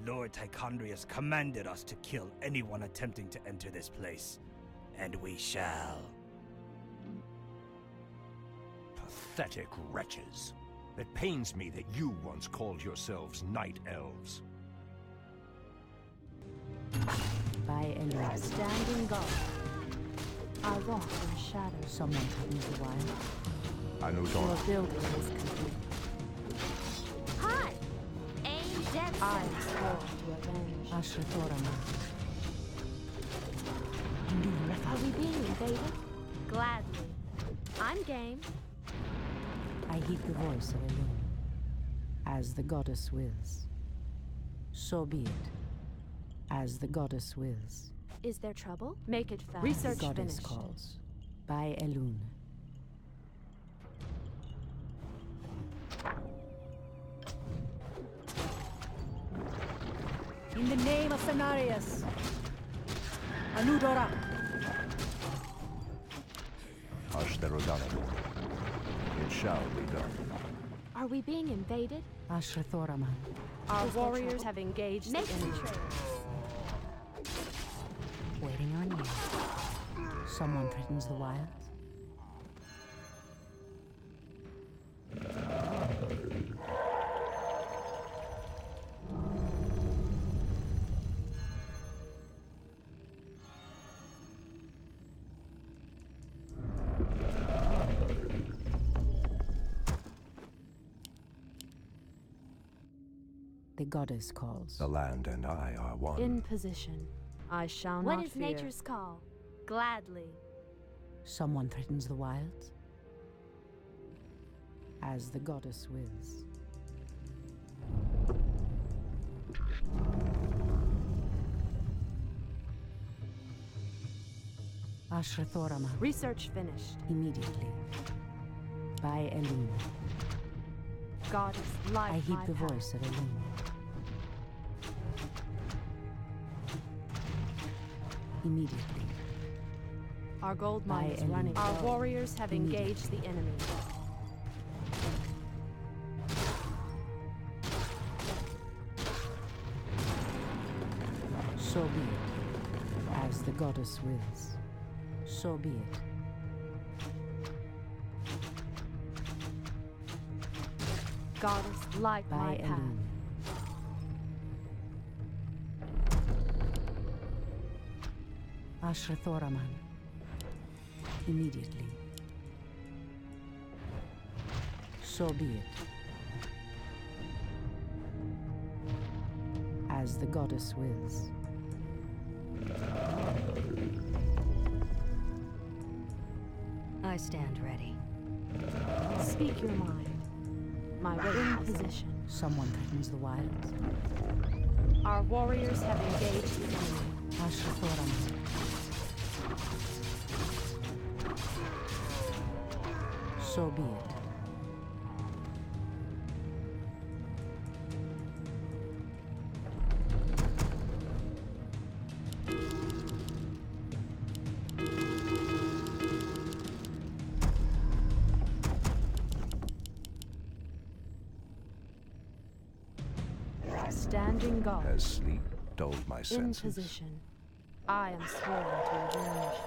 Lord Tichondrius commanded us to kill anyone attempting to enter this place. And we shall. Pathetic wretches. It pains me that you once called yourselves night elves. By Elune. Standing guard. I walk in shadows. Someone threatens the wild. Your Anudora. building is complete. Hi! Aim dead I am center. sworn to avenge. Ashrathoraman. Are we being invaded? Gladly. I'm game. I heed the voice of Elune. As the goddess wills. So be it. As the goddess wills. Is there trouble? Make it fast. The Research goddess finished. calls. By Elune. In the name of Cenarius, Anudora. Ashtarodanadu. It shall be done. Are we being invaded? Ashrathoraman. Our Is there warriors trouble? have engaged the Make enemy. trails. Waiting on you. Someone threatens the wilds. The goddess calls. The land and I are one. In position. I shall not What is fear. nature's call? Gladly. Someone threatens the wilds? As the goddess wills. Ashrathorama. Research finished. Immediately. By Elune. Goddess, light I heed my the path. voice of Elune. Immediately. Our gold mine By is running. Elune. Our warriors have engaged the enemy. So be it. As the goddess wills. So be it. Goddess, light By my path. Elune. Ashrathoraman. Immediately. So be it. As the goddess wills. I stand ready. Speak your mind. My way in position. Someone threatens the wilds. Our warriors have engaged the enemy. Ashrathoraman. So be it. Standing guard. Has sleep dulled my In senses? position. I am sworn to avenge.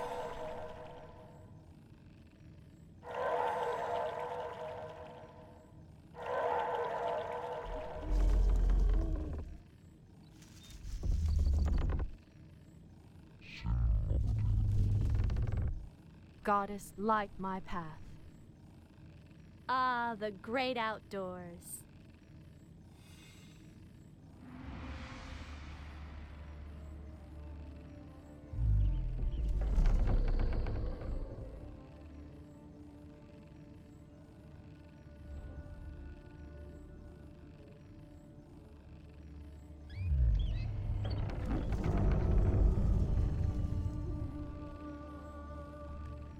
Goddess, light my path. Ah, the great outdoors.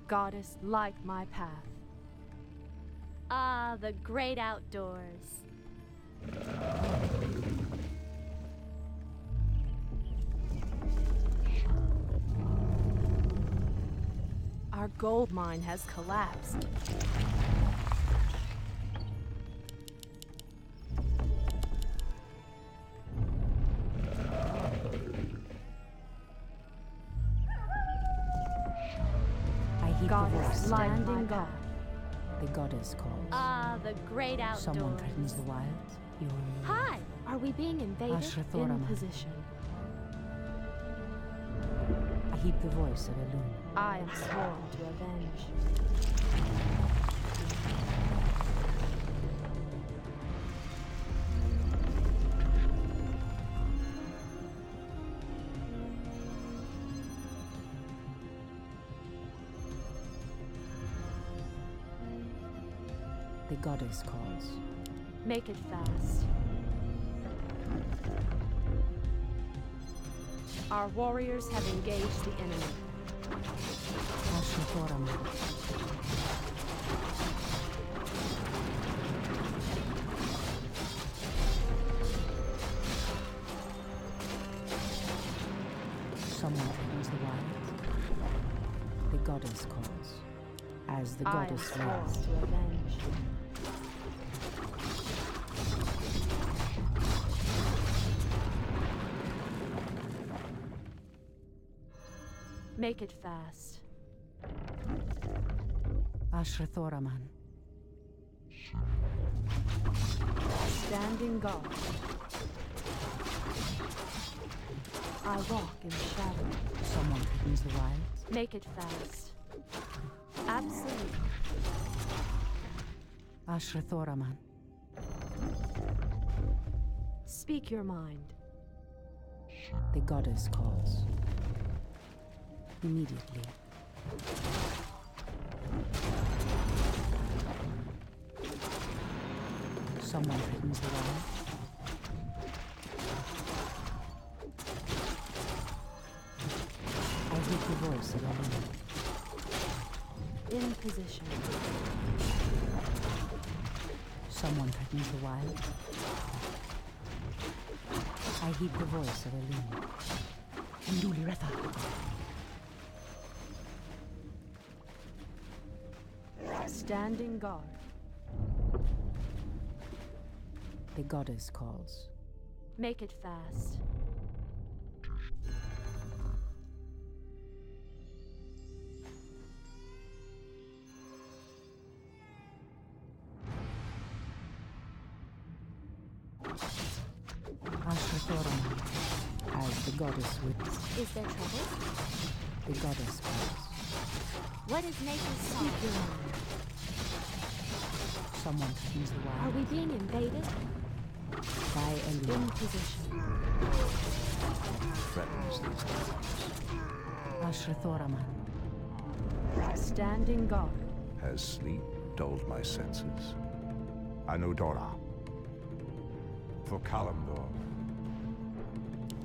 Goddess, light my path. Ah, the great outdoors. Our gold mine has collapsed. I heed the Goddess, voice. light Standing my guard. path. The goddess calls. Ah, the great outdoors. Someone threatens the wilds. Your move. Hi! Are we being invaded? In Ashrathoraman. position. I heed the voice of Elune. I am sworn to avenge. The goddess calls. Make it fast. Our warriors have engaged the enemy. Ashrathoraman. Someone threatens the wilds. The goddess calls. As the I am goddess sworn wills. to avenge. Make it fast. Ashrathoraman. Standing guard. I walk in the shadow. Someone threatens the wilds. Make it fast. Absolute. Ashrathoraman. Speak your mind. The goddess calls. Immediately. Someone threatens the wild. I hear the voice of a woman. In position. Someone threatens the wild. I heed the voice of a loon. Induliretha. Standing guard. The goddess calls. Make it fast. As the goddess wits. Is there trouble? The goddess calls. What is nature's song? Someone threatens the wild. Are we being invaded? By a loon. In position. Threatens these lands. Ashrathoraman. Standing guard. Has sleep dulled my senses? Anudora. For Kalimdor.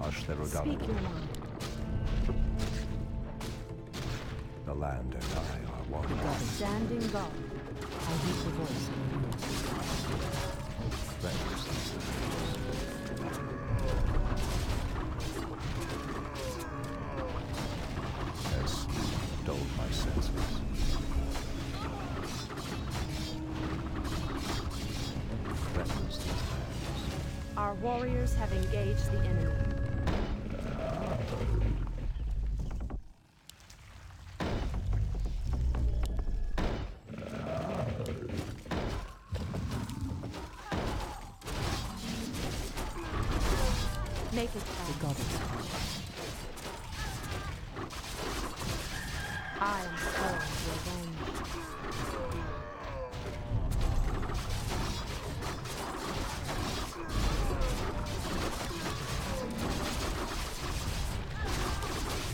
Ashtherodama. Speak your mind. The land and I are one. Standing guard. I hear the voice of a loon. Threatens these lands. Has sleep dulled my senses? Threatens these lands. Our warriors have engaged the enemy. Make it fast. The goddess calls. I am sworn to revenge.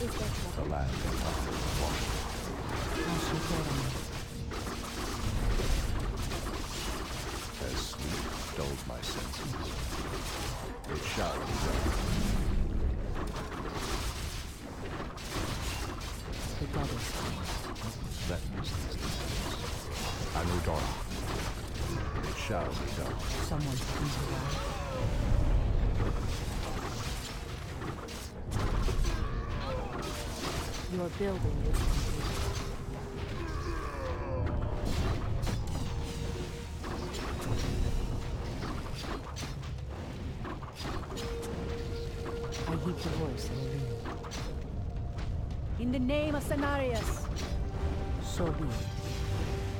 Is there trouble? The land and I are one. Ashrathoraman. Has sleep dulled my senses? It shall be done. The goddess calls. Threatens these lands. Anudora. It shall be done. Someone threatens the wild. Your building is complete. I heed the voice of a loon. In the name of Cenarius! So be it.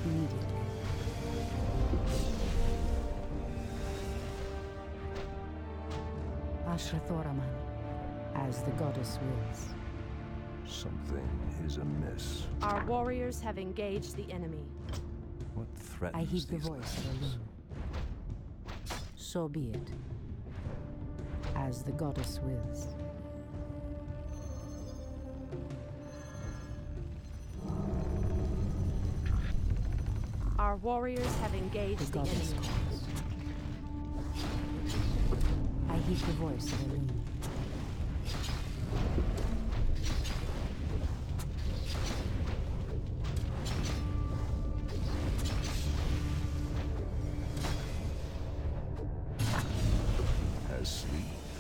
Immediately. Ashrathoraman, as the goddess wills. Something is amiss. Our warriors have engaged the enemy. What threatens I heed the these voice of a lands? loon. So be it. As the goddess wills. Our warriors have The engaged the goddess enemy. calls. I heed the voice of a loon. Has sleep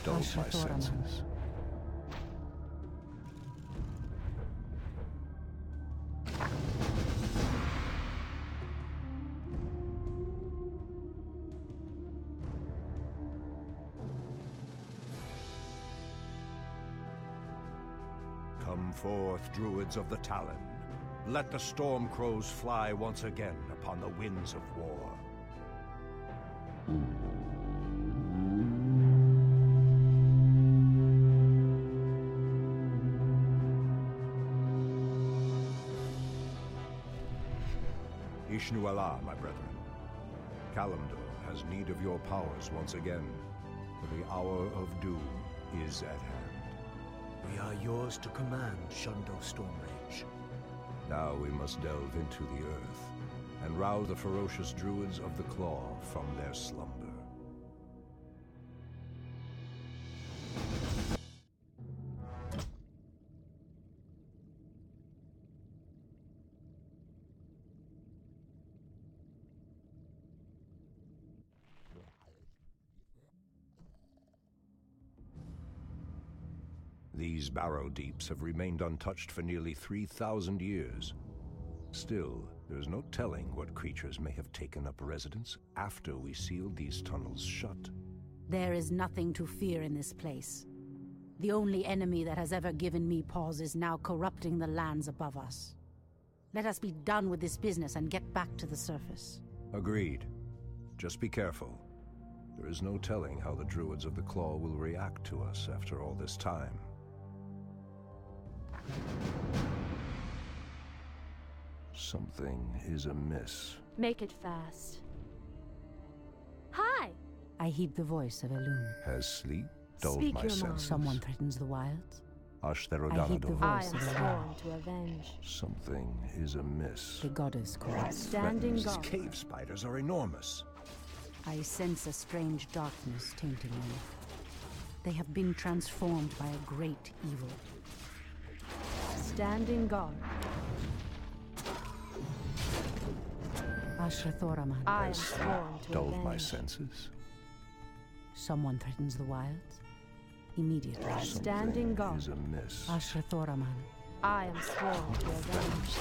dulled my Ashrathoraman. senses? Come forth, druids of the Talon. Let the storm crows fly once again upon the winds of war. Ishnu Allah, my brethren. Kalimdor has need of your powers once again. for the hour of doom is at hand. We are yours to command, Shundo Stormrage. Now we must delve into the earth and rouse the ferocious druids of the Claw from their slumber. These barrow deeps have remained untouched for nearly 3,000 years. Still, there's no telling what creatures may have taken up residence after we sealed these tunnels shut. There is nothing to fear in this place. The only enemy that has ever given me pause is now corrupting the lands above us. Let us be done with this business and get back to the surface. Agreed. Just be careful. There is no telling how the druids of the Claw will react to us after all this time. Something is amiss. Make it fast. Hi! I heed the voice of Elune. Has sleep dulled Speak my your senses? mind. Someone threatens the wilds. I heed the Ashtherodanador. I voice am of Elune. sworn to avenge. Something is amiss. The goddess calls. Standing These guard. cave spiders are enormous. I sense a strange darkness tainting them. They have been transformed by a great evil. Standing guard. Ashrathoraman. I am sworn to Dulled avenge. my senses. Someone threatens the wilds. Immediately. Standing guard. Is amiss. Ashrathoraman. I am sworn to avenge.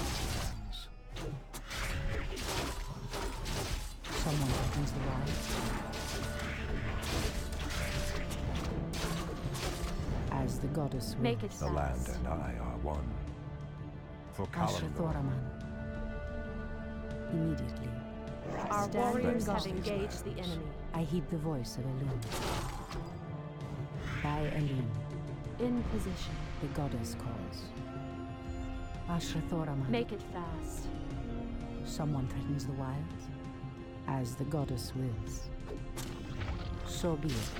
Someone threatens the wilds. As the goddess wills. Make it The land and I are one. For Kalimdor. Ashrathoraman. Immediately. Our Standing warriors guard. have engaged the enemy. I heed the voice of Elune. By Elune, In position. the goddess calls. Ashrathoraman. Make it fast. Someone threatens the wilds. As the goddess wills. So be it.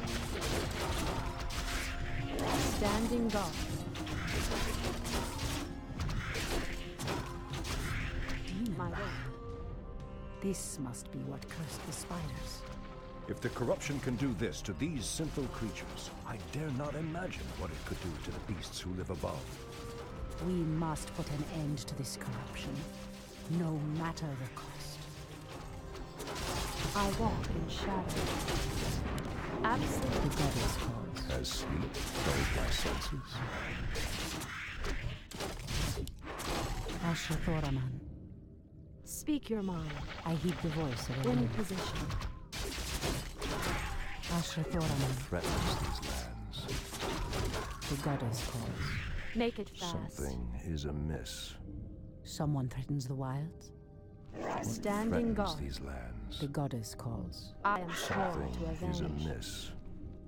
Standing guard. My way. This must be what cursed the spiders. If the corruption can do this to these simple creatures, I dare not imagine what it could do to the beasts who live above. We must put an end to this corruption, no matter the cost. I walk in shadow. Absolutely. The goddess calls. Has sleep dulled my senses? Ashrathoraman. Speak your mind. I heed the voice of In Elune. position. Ashrathoraman. Threatens these lands. The goddess calls. Make it fast. Something is amiss. Someone threatens the wilds. Standing Threatens guard. these lands. The goddess calls. I am sworn Something to is avenge. amiss.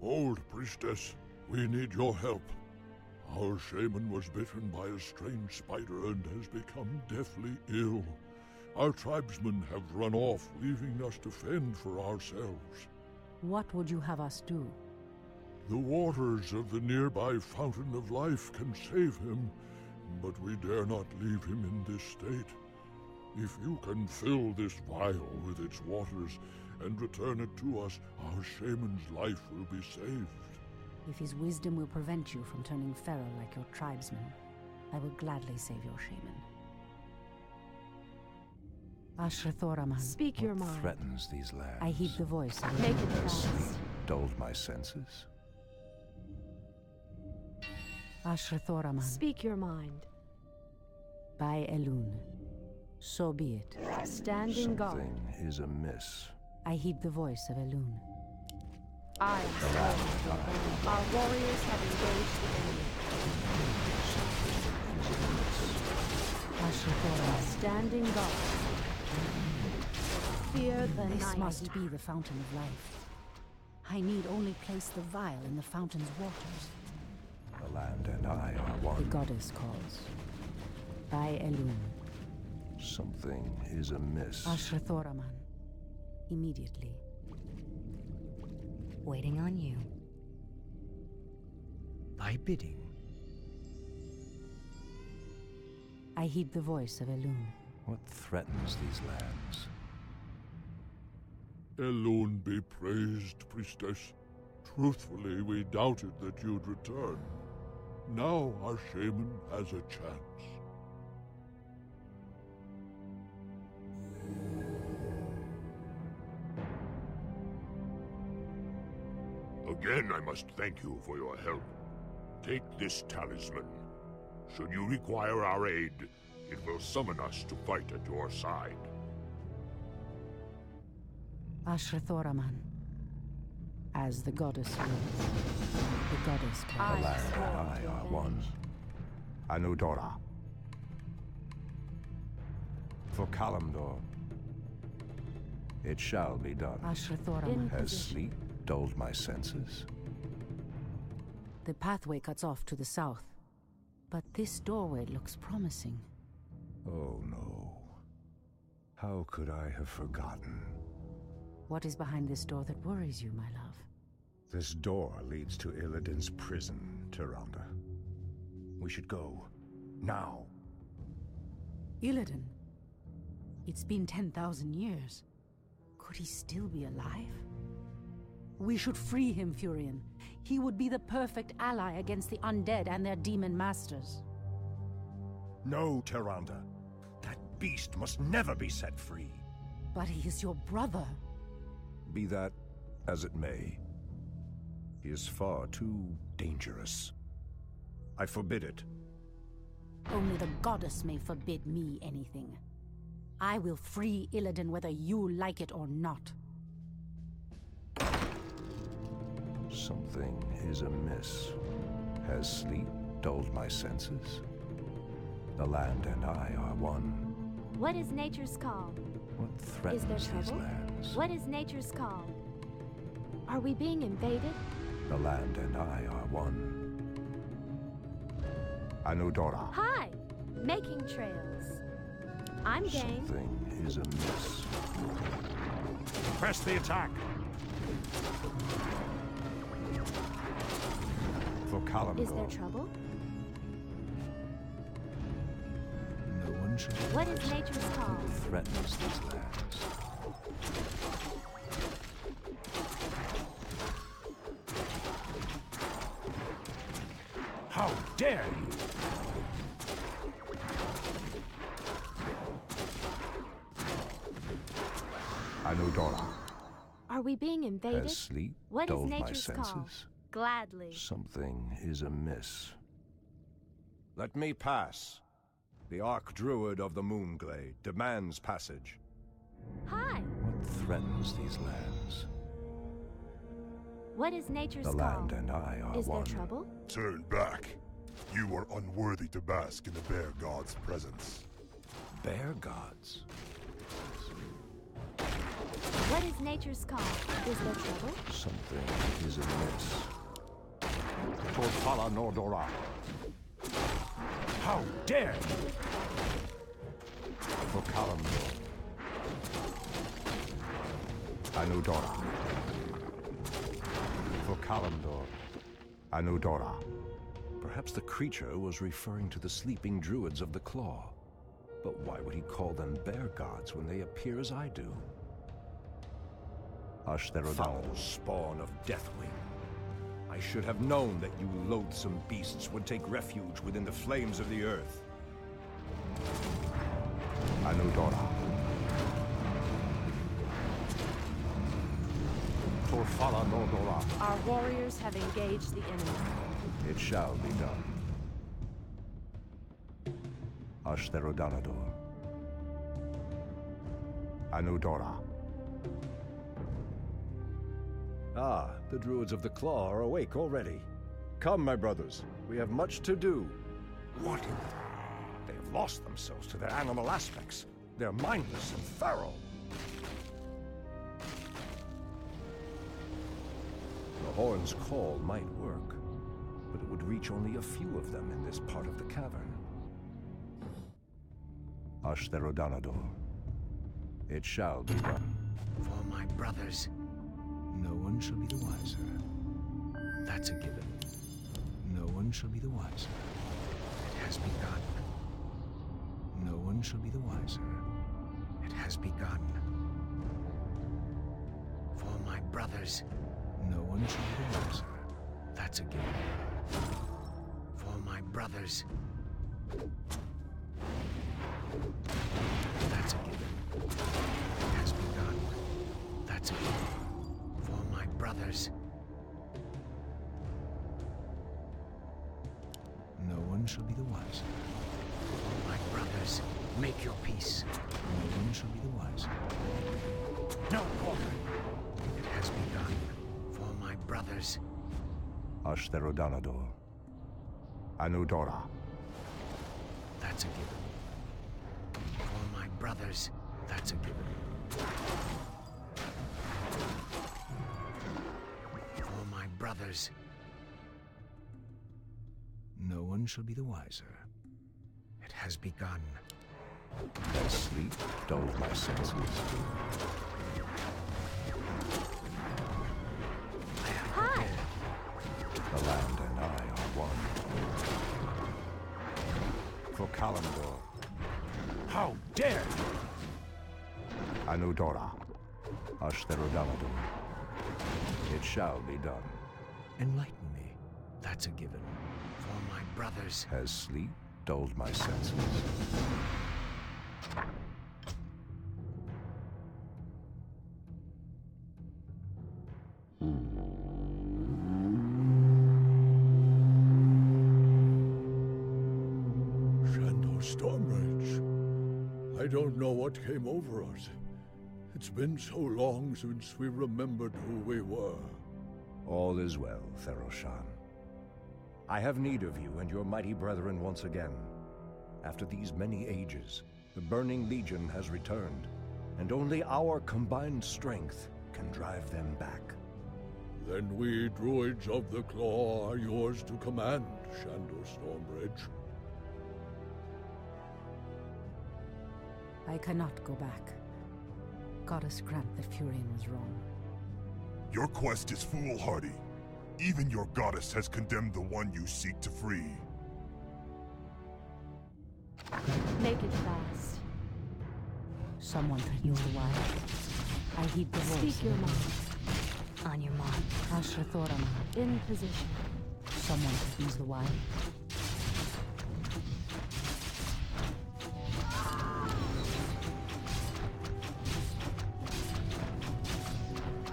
Old priestess, we need your help. Our shaman was bitten by a strange spider and has become deathly ill. Our tribesmen have run off, leaving us to fend for ourselves. What would you have us do? The waters of the nearby Fountain of Life can save him, but we dare not leave him in this state. If you can fill this vial with its waters and return it to us, our shaman's life will be saved. If his wisdom will prevent you from turning feral like your tribesmen, I will gladly save your shaman. Ashrathoraman. Speak your mind. Threatens these lands. I heed the voice of Make Elune. it fast. Dulled my senses. Ashrathoraman. Speak your mind. By Elune. So be it. Standing guard. Something is amiss. I heed the voice of Elune. I am sworn to avenge. Our warriors have engaged the enemy. Ashrathoraman. Standing guard. Fear the This night. must be the Fountain of Life. I need only place the vial in the fountain's waters. The land and I are The one. goddess calls. By Elune. Something is amiss. Ashrathoraman. Immediately. Waiting on you. my bidding. I heed the voice of Elune. What threatens these lands? Elune be praised, priestess. Truthfully, we doubted that you'd return. Now our shaman has a chance. Again, I must thank you for your help. Take this talisman. Should you require our aid, it will summon us to fight at your side. Ashrathoraman. As the goddess wills, the goddess The calls. land and I are one. Anudora. For Kalimdor, it shall be done. Ashrathoraman. Has sleep dulled my senses? The pathway cuts off to the south, but this doorway looks promising. Oh no. How could I have forgotten? What is behind this door that worries you, my love? This door leads to Illidan's prison, Tyrande. We should go. Now. Illidan? It's been 10,000 years. Could he still be alive? We should free him, Furion. He would be the perfect ally against the undead and their demon masters. No, Tyrande. That beast must never be set free. But he is your brother. Be that as it may, he is far too dangerous. I forbid it. Only the goddess may forbid me anything. I will free Illidan whether you like it or not. Something is amiss. Has sleep dulled my senses? The land and I are one. What is nature's call? What Is threatens there these trouble? lands? What is nature's call? Are we being invaded? The land and I are one. Anudora. Hi! Making trails. I'm game. Something is amiss. Press the attack! For Kalimdor. Is there trouble? No one should. What is nature's call? Threatens these lands. How dare you! Anudora. Are we being invaded? Has sleep What is dulled my nature's call? senses? Gladly. Something is amiss. Let me pass. The Archdruid of the Moonglade demands passage. Hi! What threatens these lands? What is nature's The call? land and I are Is one. there trouble? Turn back. You are unworthy to bask in the Bear God's presence. Bear gods? What is nature's call? Is there trouble? Something is amiss. Tortala Nordora. How dare you! For Kalimdor. Anudora. For Kalimdor. Anudora. Perhaps the creature was referring to the sleeping druids of the Claw. But why would he call them bear gods when they appear as I do? Foul spawn of Deathwing. I should have known that you loathsome beasts would take refuge within the flames of the earth. Anudora. Torfala Nordora. Our warriors have engaged the enemy. It shall be done. Ashtherodanador. Anudora. Ah, the Druids of the Claw are awake already. Come, my brothers, we have much to do. What in the... They have lost themselves to their animal aspects. They're mindless and feral. The horn's call might work, but it would reach only a few of them in this part of the cavern. Ashtherodanador. It shall be done. For my brothers, no one shall be the wiser. That's a given. No one shall be the wiser. It has begun. No one shall be the wiser. It has begun. For my brothers. No one shall be the wiser. That's a given. For my brothers. That's a given. It has begun. That's a given. For my brothers. No one shall be the wiser. For my brothers, make your peace. No one shall be the wiser. No quarter. It has begun. For my brothers. Ashtherodanador. Anudora. That's a given. For my brothers, that's a given. For my brothers. No one shall be the wiser. It has begun. As sleep dulled my senses. Hi! The land and I are one. For Kalimdor. How dare you! Anudora. Ashtherodanador. It shall be done. Enlighten me. That's a given. For my brothers. Has sleep dulled my senses? Shandor Stormrage. I don't know what came over us. It's been so long since we remembered who we were. All is well, Theroshan. I have need of you and your mighty brethren once again. After these many ages, the Burning Legion has returned, and only our combined strength can drive them back. Then we, Druids of the Claw, are yours to command, Shandor Stormbridge. I cannot go back. Goddess grant that Furion was wrong. Your quest is foolhardy. Even your goddess has condemned the one you seek to free. Make it fast. Someone threatens the wild. I heed the voice. Speak your mind. On your mark. Ashrathoraman. In position. Someone threatens the wild.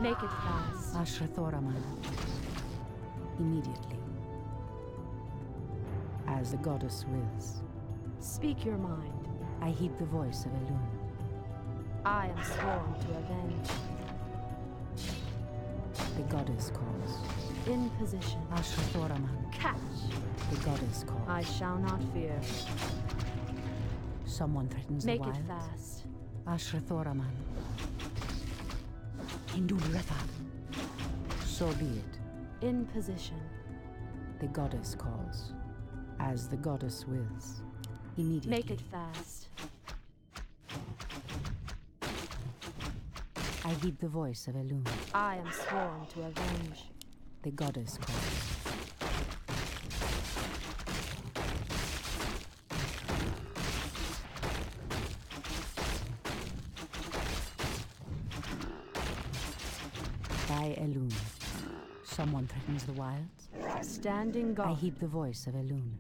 Make it fast. Ashrathoraman. Immediately. As the goddess wills. Speak your mind. I heed the voice of Elune. I am sworn to avenge. The goddess calls. In position. Ashrathoraman. Catch. The goddess calls. I shall not fear. Someone threatens Make the wild. it fast. Ashrathoraman. Hindurefa. So be it. In position. The goddess calls. As the goddess wills. Immediately. Make it fast. I heed the voice of Elune. I am sworn to avenge. The goddess calls. By Elune. Someone threatens the wilds. Standing guard. I heed the voice of Elune.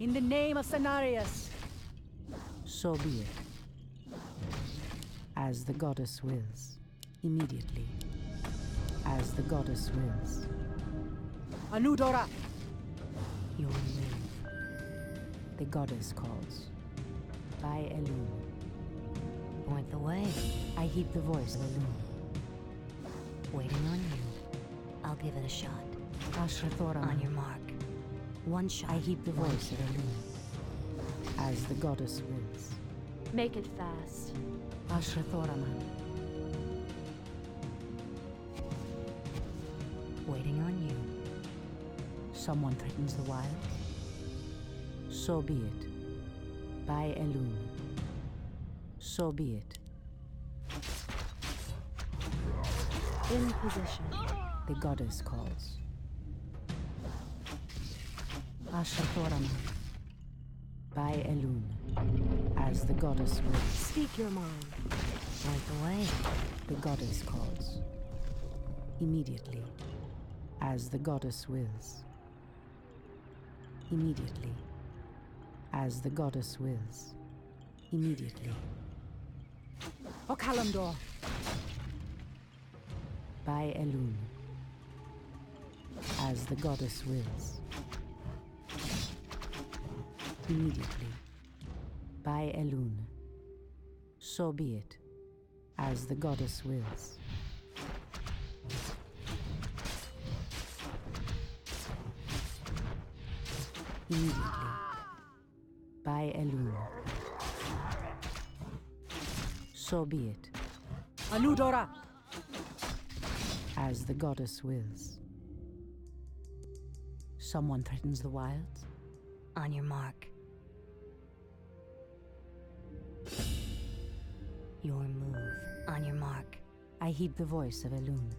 In the name of Cenarius! So be it. As the goddess wills. Immediately. As the goddess wills. Anudora! Your move. The goddess calls. By Elune. Point the way. I heed the voice of Elune. Waiting on you. I'll give it a shot. Ashrathoraman. On your mark. One shot. I heed the voice of Elune. As the goddess wills. Make it fast. Ashrathoraman. Waiting on you. Someone threatens the wild. So be it. By Elune. So be it. In position. The goddess calls. Ashatoraman. By Elun, as the goddess wills. Speak your mind. Point the way. The goddess calls. Immediately, as the goddess wills. Immediately, as the goddess wills. Immediately. O Kalimdor. By Elun, as the goddess wills. Immediately, by Elun. So be it, as the goddess wills. Immediately, by Elun. So be it. Aludora! As the goddess wills. Someone threatens the wilds? On your mark. Your move. On your mark. I heed the voice of Elun.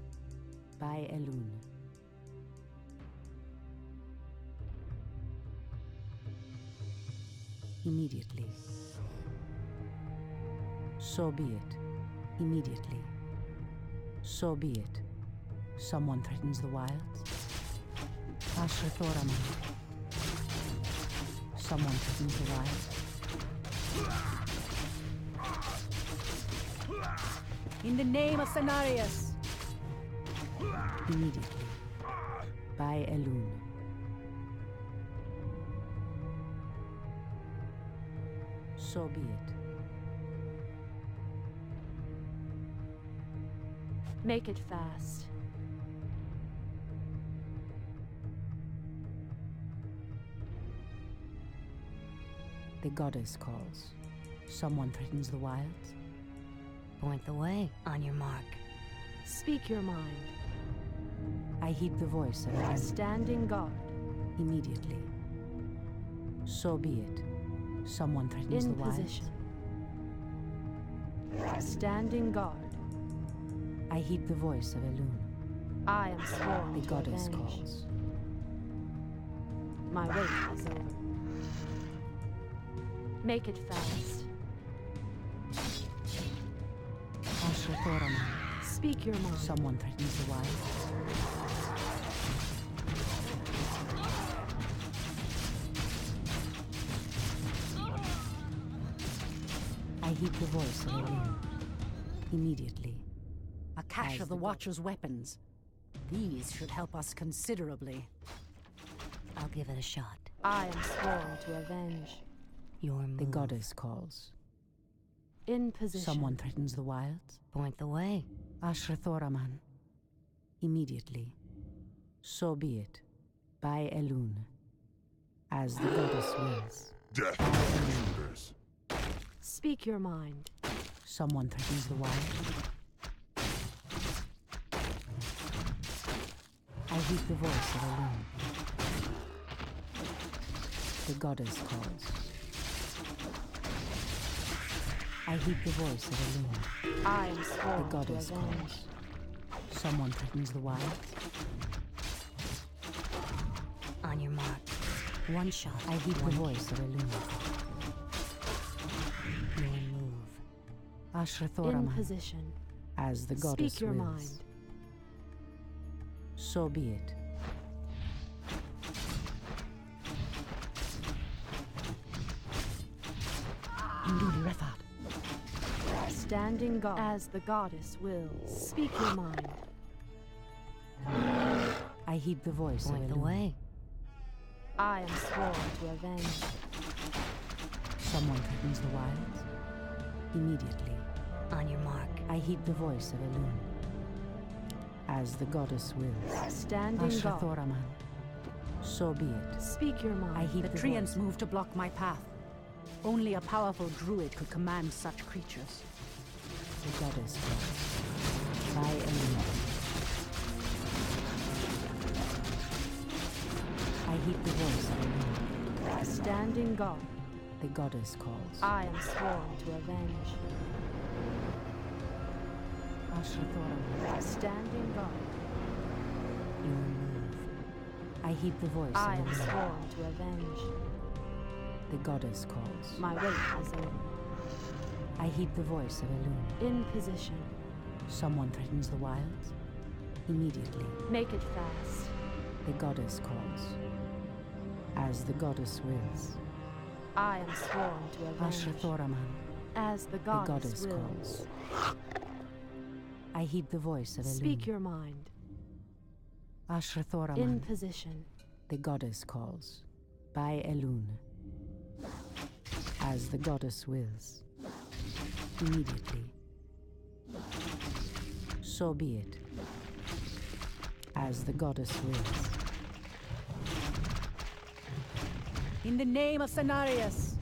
By Elun. Immediately. So be it. Immediately. So be it. Someone threatens the wilds? Ashrathoraman. Someone threatens the wilds? In the name of Cenarius! Immediately. By Elun. So be it. Make it fast. The goddess calls. Someone threatens the wilds? Point the way. On your mark. Speak your mind. I heed the voice of Elun. Standing guard. Immediately. So be it. Someone threatens the wilds? In position. Standing guard. I heed the voice of Elun. I am sworn The to goddess avenge. calls. My wait is over. Make it fast. Ashrathoraman. Speak your mind. Someone threatens the wilds? I heed the voice of Elun. Immediately. A cache As of the the Watcher's weapons. These should help us considerably. I'll give it a shot. I am sworn to avenge. Your move. The goddess calls. In position. Someone threatens the wilds? Point the way. Ashrathoraman. Immediately. So be it. By Elun. As the goddess wills. Death to intruders. Speak your mind. Someone threatens the wilds? I heed the voice of Elun. The goddess calls. I heed the voice of Elun. I am sworn The goddess to avenge. calls. Someone threatens the wilds? On your mark. One shot. I heed the voice of Elun. Your move. In Ashrathoraman. position. As the goddess Speak your wills. mind. So be it. Indulirethad. Standing guard. As the goddess wills. Speak your mind. I heed the voice Point of the Elun. way. I am sworn to avenge. Someone threatens the wilds? Immediately. On your mark. I heed the voice of Elun. As the goddess wills. Standing guard. Ashrathoraman. So be it. Speak your mind. I heed The the Treants voice. moved to block my path. Only a powerful druid could command such creatures. The goddess calls. By Elun. I heed the voice of Elun. Standing guard. The goddess calls. I am sworn to avenge. Ashrathoraman. Standing guard. Your move. I heed the voice I of am Elune. sworn to avenge. The goddess calls. My wait is over. I heed the voice of Elune. In position. Someone threatens the wilds? Immediately. Make it fast. The goddess calls. As the goddess wills. I am sworn to avenge. Ashrathoraman. As the goddess wills. Calls. I heed the voice of Elune. Speak your mind. Ashrathoraman. In position. The goddess calls. By Elune. As the goddess wills. Immediately. So be it. As the goddess wills. In the name of Cenarius!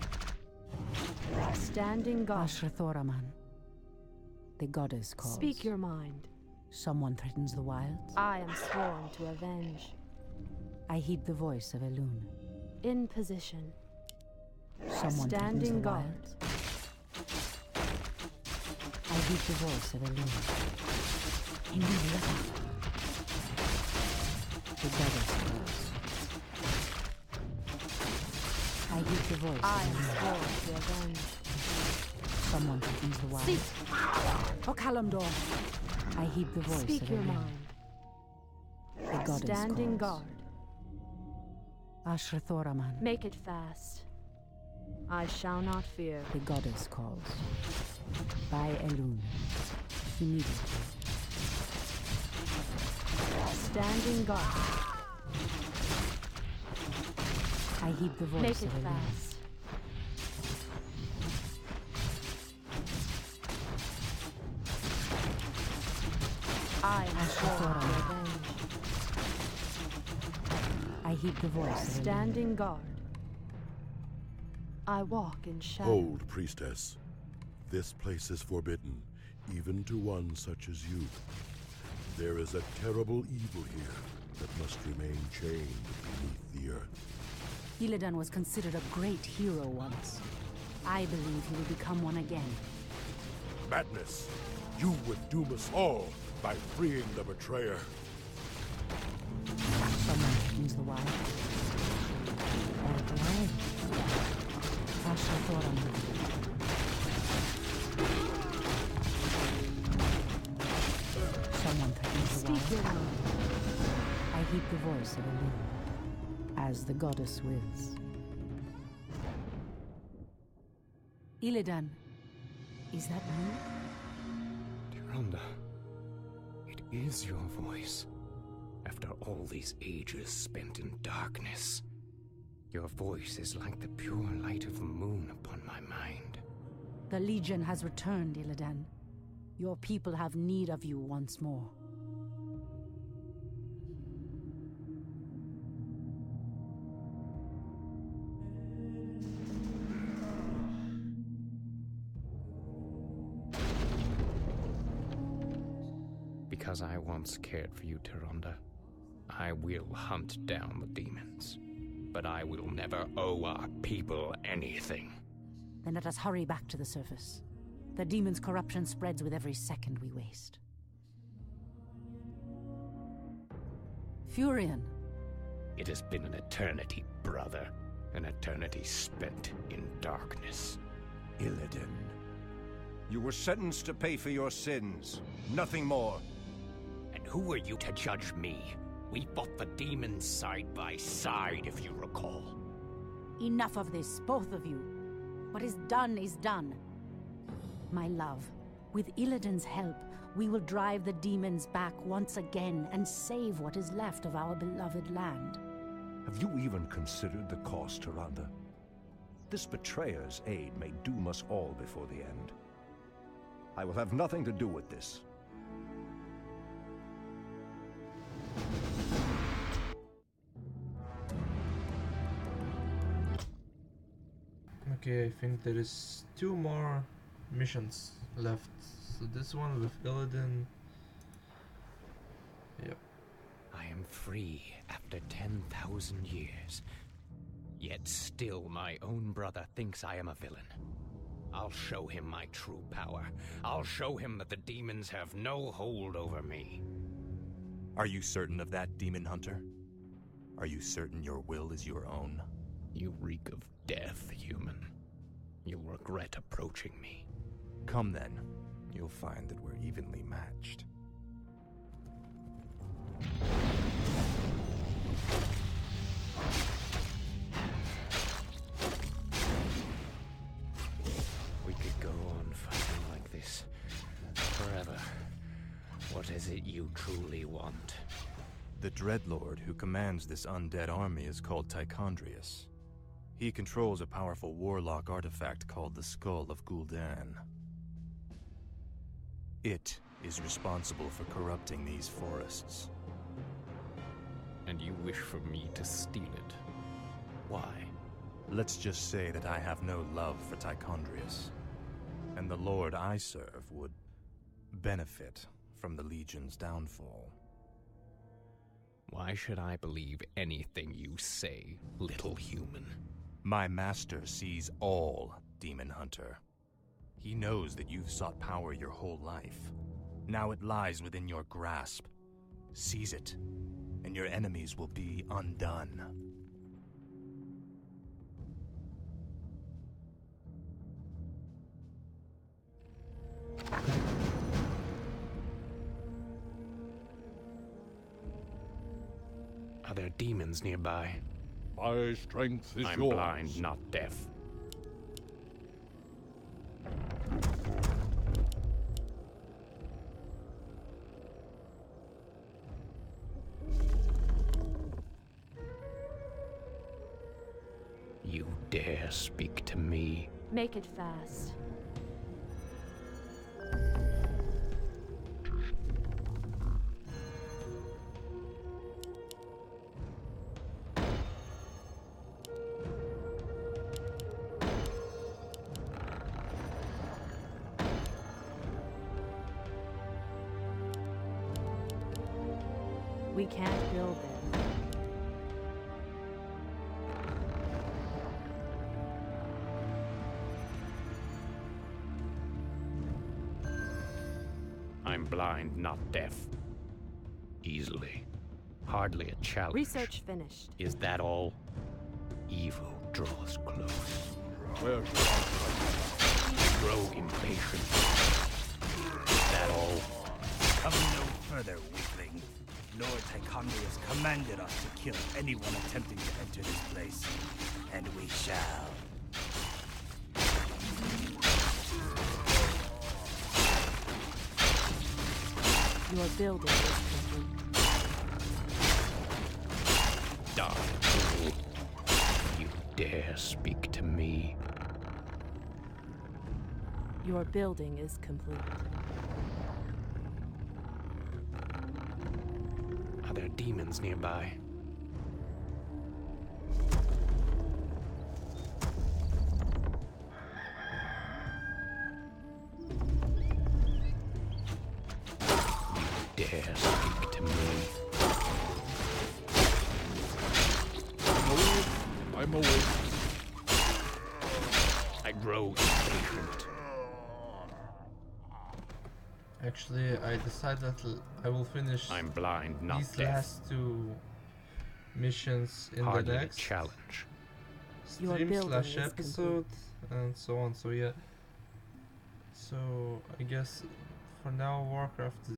Standing guard. Ashrathoraman. The goddess calls. Speak your mind. Someone threatens the wilds? I am sworn to avenge. I heed the voice of Elune. In position. Someone Standing threatens the guard. wilds? I heed the voice of Elune. Immediately. The goddess calls. I heed the voice I of am Elune. sworn to avenge. Someone threatens the wilds? Seek. For Kalimdor. I heed the voice Speak of your Elune. mind. The goddess Standing calls. guard. Ashrathoraman. Make it fast. I shall not fear. The goddess calls. By Elune. Immediately. Standing guard. I heed the voice Make it of Elune. fast. I am sworn to avenge. I heed the voice of Elune. Standing guard. I walk in shadow. Hold, priestess. This place is forbidden, even to one such as you. There is a terrible evil here that must remain chained beneath the earth. Illidan was considered a great hero once. I believe he will become one again. Madness! You would doom us all by freeing the betrayer. Someone threatens the wild. Ashrathoraman. Someone threatens the wild. Speak your mind. I heed the voice of Elune. As the goddess wills. Illidan, is that you? Tyrande, it is your voice. After all these ages spent in darkness, your voice is like the pure light of the moon upon my mind. The Legion has returned, Illidan. Your people have need of you once more. Because I once cared for you, Tyrande, I will hunt down the demons. But I will never owe our people anything. Then let us hurry back to the surface. The demon's corruption spreads with every second we waste. Furion. It has been an eternity, brother. An eternity spent in darkness. Illidan, you were sentenced to pay for your sins. Nothing more. And who were you to judge me? We fought the demons side by side, if you recall. Enough of this, both of you. What is done is done. My love, with Illidan's help, we will drive the demons back once again and save what is left of our beloved land. Have you even considered the cost, Tyrande? This betrayer's aid may doom us all before the end. I will have nothing to do with this. Okay, I think there is 2 more missions left. So this one with Illidan. Yep. I am free after 10,000 years. Yet still my own brother thinks I am a villain. I'll show him my true power. I'll show him that the demons have no hold over me. Are you certain of that, Demon Hunter? Are you certain your will is your own? You reek of death, human. You'll regret approaching me. Come then. You'll find that we're evenly matched. We could go on fighting like this forever. What is it you truly want? The Dreadlord who commands this undead army is called Tichondrius. He controls a powerful warlock artifact called the Skull of Gul'dan. It is responsible for corrupting these forests. And you wish for me to steal it? Why? Let's just say that I have no love for Tichondrius, and the Lord I serve would benefit from the Legion's downfall. Why should I believe anything you say, little human? My master sees all, Demon Hunter. He knows that you've sought power your whole life. Now it lies within your grasp. Seize it, and your enemies will be undone. Are there demons nearby? My strength is I'm yours. blind, not deaf. You dare speak to me? Make it fast. We can't build it. I'm blind, not deaf. Easily. Hardly a challenge. Research finished. Is that all? Evil draws close. Where's Grow impatient. Is that all? Come no further, weakling. Lord Tichondrius commanded us to kill anyone attempting to enter this place. And we shall. Your building is complete. Die, fool. You dare speak to me? Your building is complete. Are there demons nearby? You dare speak to me? I'm awake. I grow impatient. Actually, I decided that I will finish I'm blind, not these deaf. last two missions in Hardly the a next challenge. Your stream building slash is episode and so on. So yeah. So I guess for now Warcraft